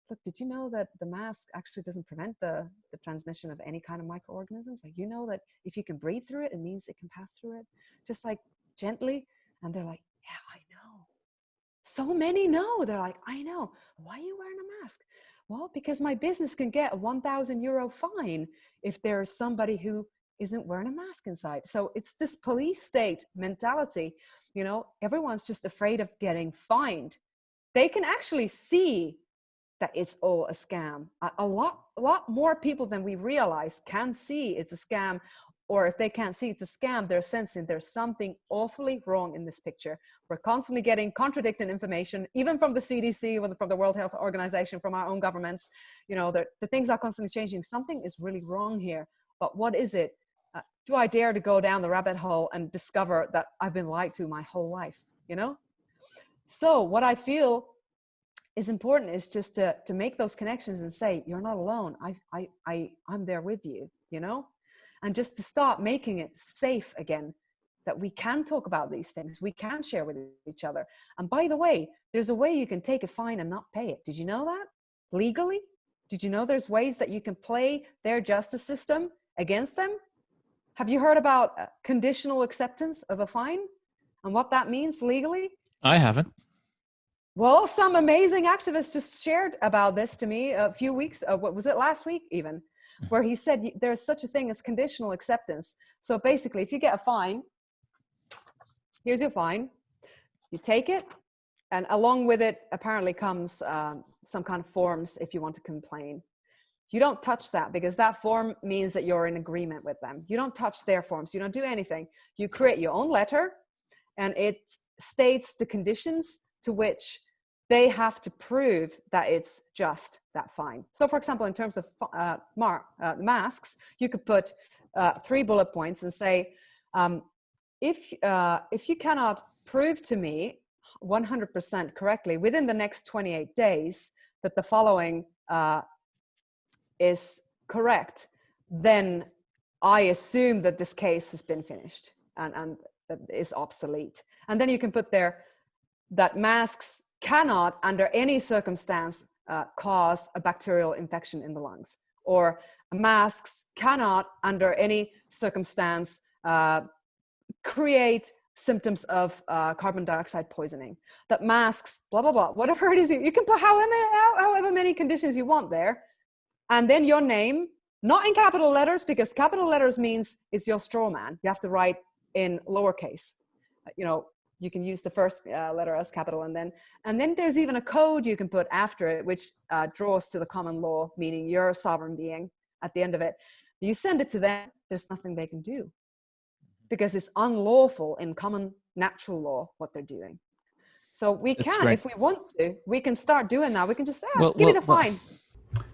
look, did you know that the mask actually doesn't prevent the transmission of any kind of microorganisms? Like, you know that if you can breathe through it, it means it can pass through it, just like gently. And they're like, yeah, I know. So many know. They're like, I know. Why are you wearing a mask? Well, because my business can get a €1,000 fine if there's somebody who isn't wearing a mask inside. So it's this police state mentality. You know, everyone's just afraid of getting fined. They can actually see that it's all a scam. A lot more people than we realize can see it's a scam. Or if they can't see it's a scam, they're sensing there's something awfully wrong in this picture. We're constantly getting contradicting information, even from the CDC, from the World Health Organization, from our own governments. You know, the things are constantly changing. Something is really wrong here. But what is it? Do I dare to go down the rabbit hole and discover that I've been lied to my whole life, you know? So what I feel is important is just to make those connections and say, you're not alone. I'm there with you, you know? And just to start making it safe again, that we can talk about these things, we can share with each other. And by the way, there's a way you can take a fine and not pay it. Did you know that? Legally? Did you know there's ways that you can play their justice system against them? Have you heard about conditional acceptance of a fine and what that means legally? I haven't. Well, some amazing activists just shared about this to me a few weeks, what was it, last week even, where he said there's such a thing as conditional acceptance. So basically, if you get a fine, here's your fine, you take it, and along with it apparently comes some kind of forms if you want to complain. You don't touch that, because that form means that you're in agreement with them. You don't touch their forms. You don't do anything. You create your own letter, and it states the conditions to which they have to prove that it's just that fine. So for example, in terms of masks, you could put 3 bullet points and say, if you cannot prove to me 100% correctly within the next 28 days that the following is correct, then I assume that this case has been finished and is obsolete. And then you can put there that masks cannot under any circumstance cause a bacterial infection in the lungs, or masks cannot under any circumstance create symptoms of carbon dioxide poisoning, that masks, blah, blah, blah, whatever it is, you can put however many conditions you want there. And then your name, not in capital letters, because capital letters means it's your straw man. You have to write in lowercase. You know, you can use the first letter as capital, and then there's even a code you can put after it, which draws to the common law, meaning you're a sovereign being at the end of it. You send it to them, there's nothing they can do, because it's unlawful in common natural law what they're doing. So we can, if we want to, we can start doing that. We can just say, give me the fine.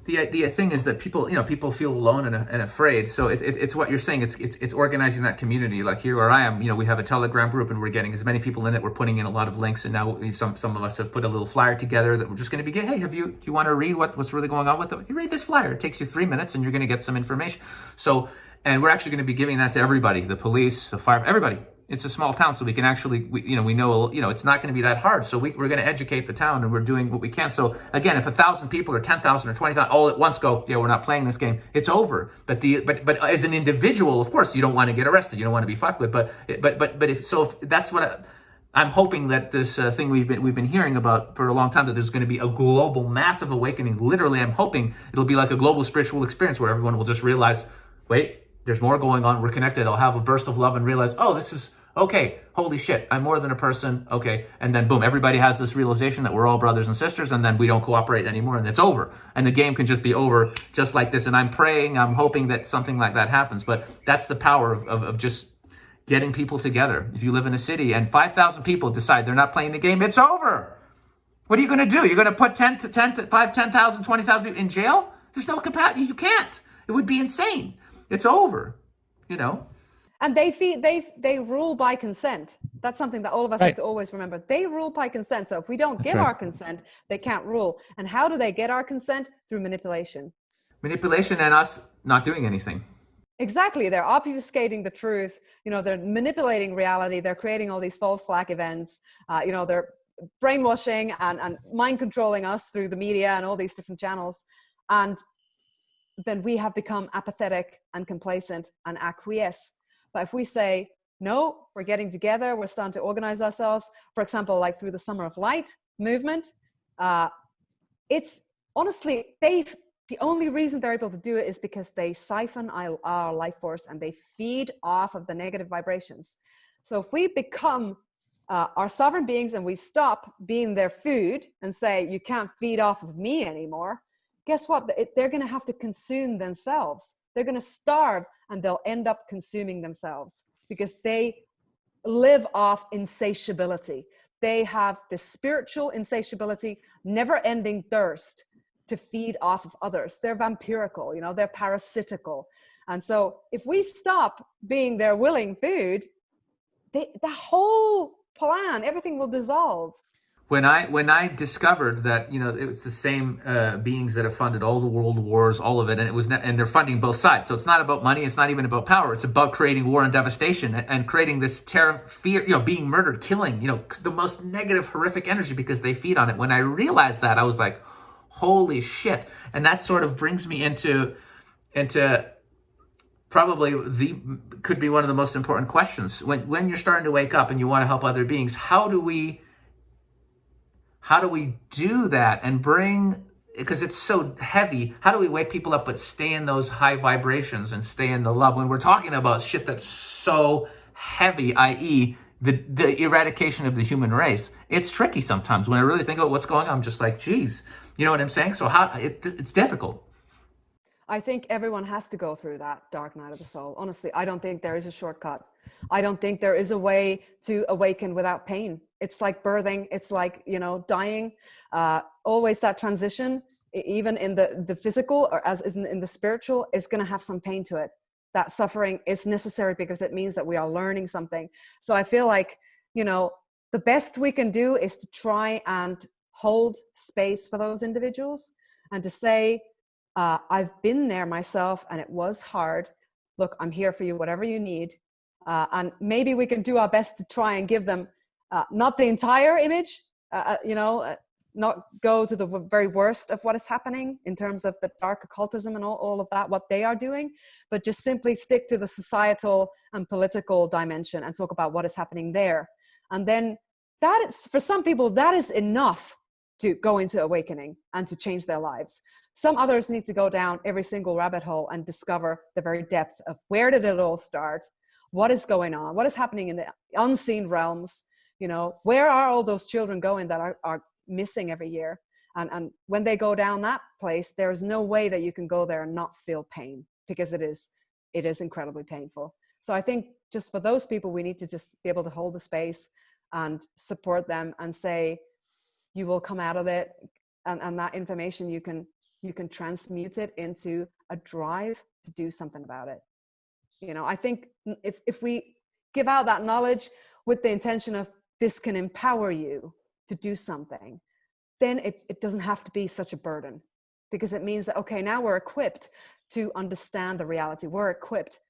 The thing is that people feel alone and afraid. So it's what you're saying. It's organizing that community. Like here where I am, we have a Telegram group, and we're getting as many people in it. We're putting in a lot of links, and now some of us have put a little flyer together that we're just going to be. Hey, do you want to read what's really going on with it? You read this flyer. It takes you 3 minutes, and you're going to get some information. So, and we're actually going to be giving that to everybody: the police, the fire, everybody. It's a small town, so we can actually, we know, it's not going to be that hard. So we're going to educate the town, and we're doing what we can. So again, if 1,000 people or 10,000 or 20,000 all at once go, we're not playing this game, it's over. But as an individual, of course, you don't want to get arrested. You don't want to be fucked with. But if that's what I'm hoping, that this thing we've been hearing about for a long time, that there's going to be a global, massive awakening. Literally, I'm hoping it'll be like a global spiritual experience where everyone will just realize, wait, there's more going on. We're connected. I'll have a burst of love and realize, this is okay. Holy shit, I'm more than a person. Okay. And then boom, everybody has this realization that we're all brothers and sisters, and then we don't cooperate anymore, and it's over. And the game can just be over just like this. And I'm praying, I'm hoping that something like that happens. But that's the power of just getting people together. If you live in a city and 5,000 people decide they're not playing the game, it's over. What are you going to do? You're going to put 10,000, 20,000 people in jail? There's no capacity. You can't. It would be insane. It's over, And they rule by consent. That's something that all of us have to always remember. They rule by consent. So if we don't give our consent, they can't rule. And how do they get our consent? Through manipulation. Manipulation and us not doing anything. Exactly. They're obfuscating the truth. They're manipulating reality. They're creating all these false flag events. They're brainwashing and mind controlling us through the media and all these different channels. And then we have become apathetic and complacent and acquiesce. But if we say, no, we're getting together, we're starting to organize ourselves, for example, like through the Summer of Light movement, it's honestly, the only reason they're able to do it is because they siphon our life force and they feed off of the negative vibrations. So if we become our sovereign beings and we stop being their food and say, you can't feed off of me anymore, guess what? They're going to have to consume themselves. They're going to starve and they'll end up consuming themselves because they live off insatiability. They have the spiritual insatiability, never-ending thirst to feed off of others. They're vampirical, they're parasitical. And so if we stop being their willing food, the whole plan, everything will dissolve. When I discovered that, it was the same beings that have funded all the world wars, all of it, and they're funding both sides. So it's not about money. It's not even about power. It's about creating war and devastation and creating this terror, fear, being murdered, killing, the most negative, horrific energy because they feed on it. When I realized that, I was like, holy shit. And that sort of brings me into probably could be one of the most important questions. When you're starting to wake up and you want to help other beings, how do we do that and because it's so heavy, how do we wake people up but stay in those high vibrations and stay in the love when we're talking about shit that's so heavy, i.e. the eradication of the human race? It's tricky sometimes. When I really think about what's going on, I'm just like, geez, you know what I'm saying? So it's difficult. I think everyone has to go through that dark night of the soul. Honestly, I don't think there is a shortcut. I don't think there is a way to awaken without pain. It's like birthing. It's like, dying. Always that transition, even in the physical or as in the spiritual, is going to have some pain to it. That suffering is necessary because it means that we are learning something. So I feel like, the best we can do is to try and hold space for those individuals and to say, I've been there myself and it was hard. Look, I'm here for you, whatever you need. And maybe we can do our best to try and give them not the entire image, not go to the very worst of what is happening in terms of the dark occultism and all of that, what they are doing, but just simply stick to the societal and political dimension and talk about what is happening there. And then that is, for some people, that is enough to go into awakening and to change their lives. Some others need to go down every single rabbit hole and discover the very depth of where did it all start? What is going on? What is happening in the unseen realms? Where are all those children going that are missing every year? And when they go down that place, there's no way that you can go there and not feel pain because it is incredibly painful. So I think just for those people, we need to just be able to hold the space and support them and say, you will come out of it. And that information, you can transmute it into a drive to do something about it. I think if we give out that knowledge with the intention of this can empower you to do something, then it doesn't have to be such a burden, because it means that, okay, now we're equipped to understand the reality. We're equipped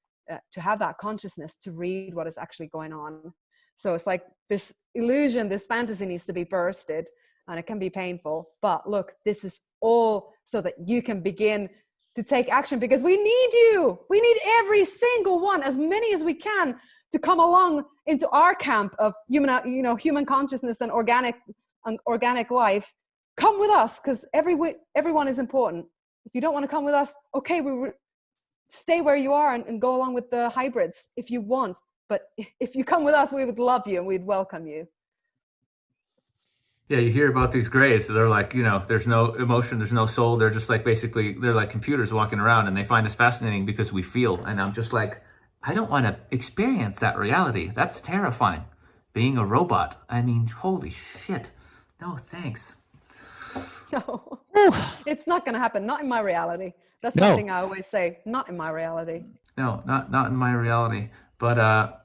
to have that consciousness to read what is actually going on. So it's like this illusion, this fantasy needs to be bursted, and it can be painful. But look, this is all so that you can begin to take action, because we need you. We need every single one, as many as we can, to come along into our camp of human consciousness and organic life. Come with us, because everyone is important. If you don't want to come with us, okay, stay where you are and go along with the hybrids if you want. But if you come with us, we would love you and we'd welcome you. Yeah, you hear about these grays. So they're like, there's no emotion, there's no soul. They're just like, basically, they're like computers walking around, and they find us fascinating because we feel. And I'm just like, I don't want to experience that reality. That's terrifying. Being a robot. I mean, holy shit. No, thanks. No, it's not going to happen. Not in my reality. That's something I always say. Not in my reality. No, not in my reality. But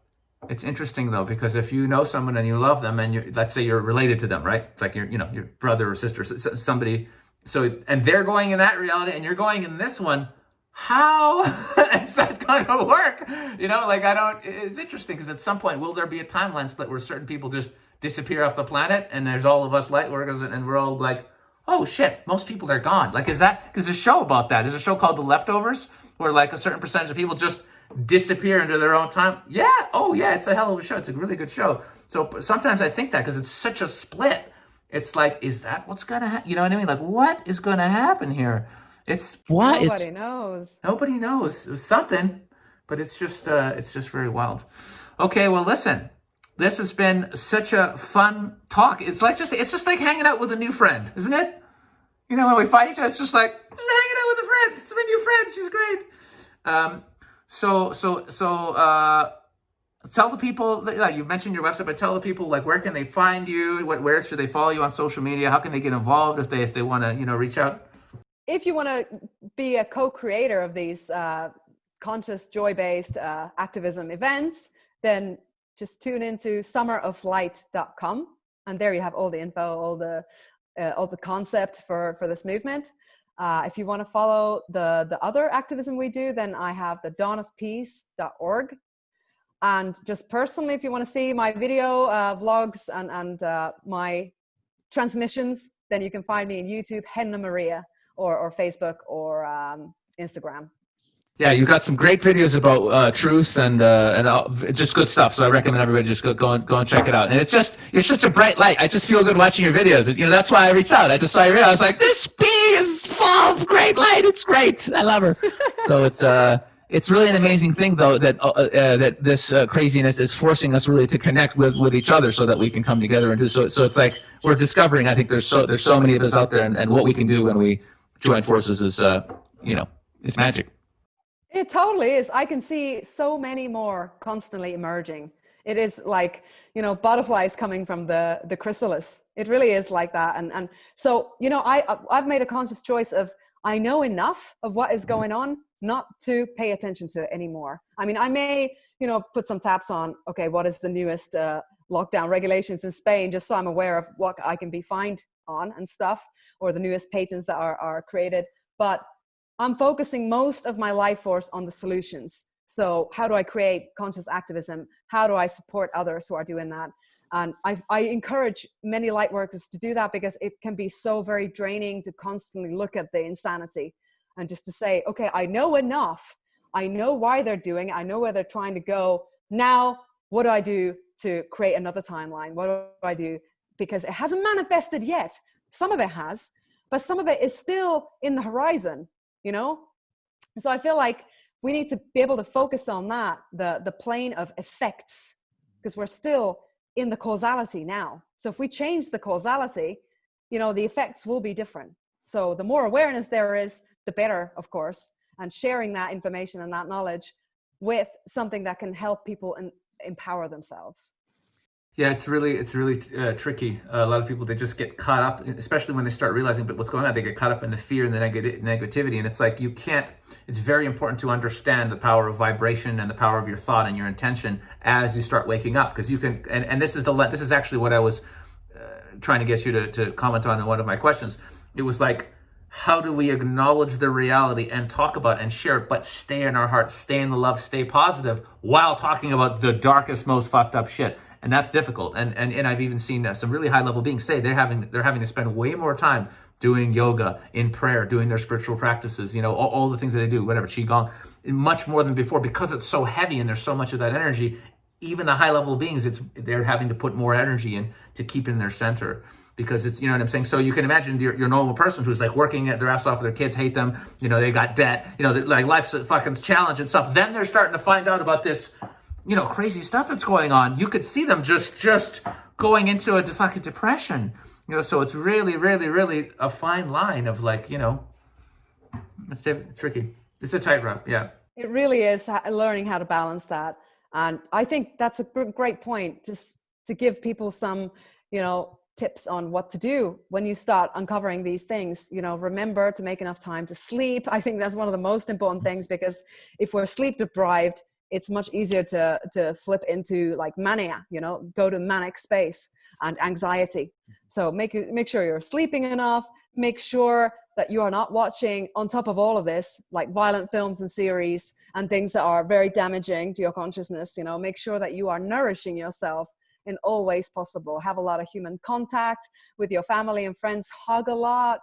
it's interesting though, because if you know someone and you love them, and let's say you're related to them, right? It's like your brother or sister, somebody. So, and they're going in that reality, and you're going in this one. How is that going to work? It's interesting, because at some point, will there be a timeline split where certain people just disappear off the planet, and there's all of us light workers, and we're all like, oh shit, most people are gone. Like, is that, because there's a show about that. There's a show called The Leftovers, where like a certain percentage of people just disappear into their own time. Yeah, oh yeah, it's a hell of a show. It's a really good show. So sometimes I think that because it's such a split, it's like, is that what's gonna happen? You know what I mean? Like, what is gonna happen here? It's What? Nobody knows. Nobody knows. It was something, but it's just very wild. Okay, well, listen, this has been such a fun talk. It's just like hanging out with a new friend, isn't it? You know, when we find each other, it's just like just hanging out with a friend. It's my new friend. She's great. So tell the people. Like, you mentioned your website, but tell the people, like, where can they find you? Where should they follow you on social media? How can they get involved if they want to reach out? If you want to be a co-creator of these conscious, joy-based activism events, then just tune into summeroflight.com, and there you have all the info, all the concept for this movement. If you want to follow the other activism we do, then I have the dawnofpeace.org. And just personally, if you want to see my video vlogs and my transmissions, then you can find me on YouTube, Henna Maria, or Facebook or Instagram. Yeah, you've got some great videos about truth and just good stuff. So I recommend everybody just go and check it out. And it's just, you're such a bright light. I just feel good watching your videos. You know, that's why I reached out. I just saw your video. I was like, this bee is full of great light. It's great. I love her. So it's really an amazing thing, though, that this craziness is forcing us really to connect with each other so that we can come together and do so. So it's like we're discovering. I think there's so many of us out there, and what we can do when we join forces is it's magic. It totally is. I can see so many more constantly emerging. It is like, butterflies coming from the chrysalis. It really is like that. And so, I've made a conscious choice of, I know enough of what is going on not to pay attention to it anymore. I mean, I may, put some taps on, okay, what is the newest lockdown regulations in Spain, just so I'm aware of what I can be fined on and stuff, or the newest patents that are created. But I'm focusing most of my life force on the solutions. So how do I create conscious activism? How do I support others who are doing that? And I encourage many light workers to do that, because it can be so very draining to constantly look at the insanity and just to say, okay, I know enough. I know why they're doing it. I know where they're trying to go. Now, what do I do to create another timeline? What do I do? Because it hasn't manifested yet. Some of it has, but some of it is still in the horizon. So I feel like we need to be able to focus on that, the plane of effects, because we're still in the causality now. So if we change the causality, the effects will be different. So the more awareness there is, the better, of course, and sharing that information and that knowledge with something that can help people and empower themselves. Yeah, it's really tricky. A lot of people, they just get caught up, especially when they start realizing what's going on. They get caught up in the fear and the negativity, and it's like it's very important to understand the power of vibration and the power of your thought and your intention as you start waking up, because you can. And this is actually what I was trying to get you to comment on in one of my questions. It was like, how do we acknowledge the reality and talk about and share it, but stay in our hearts, stay in the love, stay positive, while talking about the darkest, most fucked up shit. And that's difficult. And I've even seen some really high level beings say they're having to spend way more time doing yoga, in prayer, doing their spiritual practices, all the things that they do, whatever, qigong, much more than before, because it's so heavy and there's so much of that energy. Even the high level beings, they're having to put more energy in to keep in their center, because it's, what I'm saying? So you can imagine your normal person who's like working their ass off, their kids hate them, they got debt, like life's a fucking challenge and stuff. Then they're starting to find out about this, crazy stuff that's going on. You could see them just going into a fucking depression, so it's really, really, really a fine line of like, it's tricky. It's a tightrope. Yeah. It really is learning how to balance that. And I think that's a great point, just to give people some, tips on what to do when you start uncovering these things. Remember to make enough time to sleep. I think that's one of the most important things, because if we're sleep deprived, it's much easier to flip into like mania, go to manic space and anxiety. So make sure you're sleeping enough. Make sure that you are not watching, on top of all of this, like violent films and series and things that are very damaging to your consciousness. Make sure that you are nourishing yourself in all ways possible. Have a lot of human contact with your family and friends, hug a lot,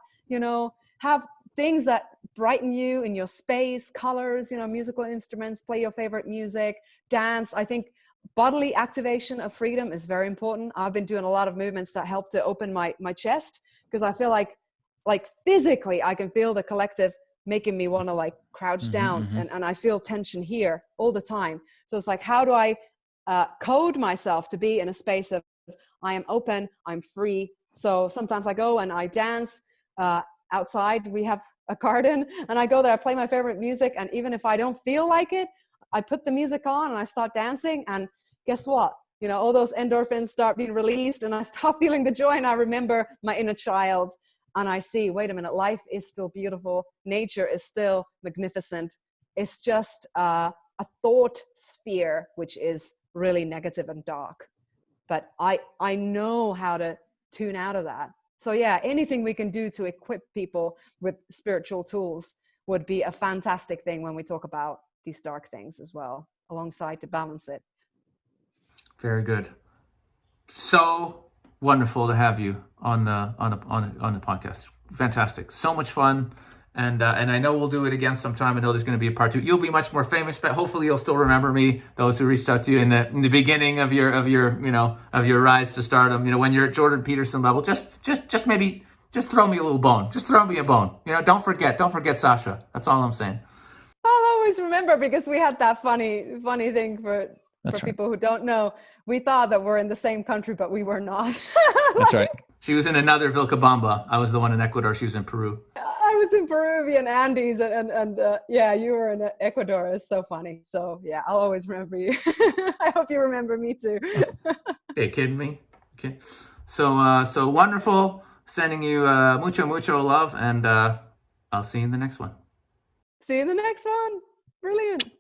have things that brighten you in your space, colors, musical instruments, play your favorite music, dance. I think bodily activation of freedom is very important. I've been doing a lot of movements that help to open my chest, because I feel like physically I can feel the collective making me want to crouch down, and I feel tension here all the time. So it's like, how do I code myself to be in a space of I am open, I'm free. So sometimes I go and I dance outside. We have a garden, and I go there, I play my favorite music, and even if I don't feel like it, I put the music on and I start dancing, and guess what? All those endorphins start being released, and I start feeling the joy, and I remember my inner child. And I see, wait a minute, life is still beautiful. Nature is still magnificent. It's just a thought sphere, which is really negative and dark. But I know how to tune out of that. So yeah, anything we can do to equip people with spiritual tools would be a fantastic thing when we talk about these dark things as well, alongside to balance it. Very good. So wonderful to have you on the podcast. Fantastic. So much fun. And I know we'll do it again sometime. I know there's going to be a part 2. You'll be much more famous, but hopefully you'll still remember me. Those who reached out to you in the beginning of your rise to stardom. When you're at Jordan Peterson level, just maybe throw me a little bone. Just throw me a bone. Don't forget Sasha. That's all I'm saying. I'll always remember, because we had that funny thing for people who don't know. We thought that we're in the same country, but we were not. That's right. She was in another Vilcabamba. I was the one in Ecuador. She was in Peru. I was in Peruvian Andes, and yeah, you were in Ecuador. It's so funny. So yeah, I'll always remember you. I hope you remember me too. Hey, kidding me? Okay. So wonderful. Sending you mucho love, and I'll see you in the next one. See you in the next one. Brilliant.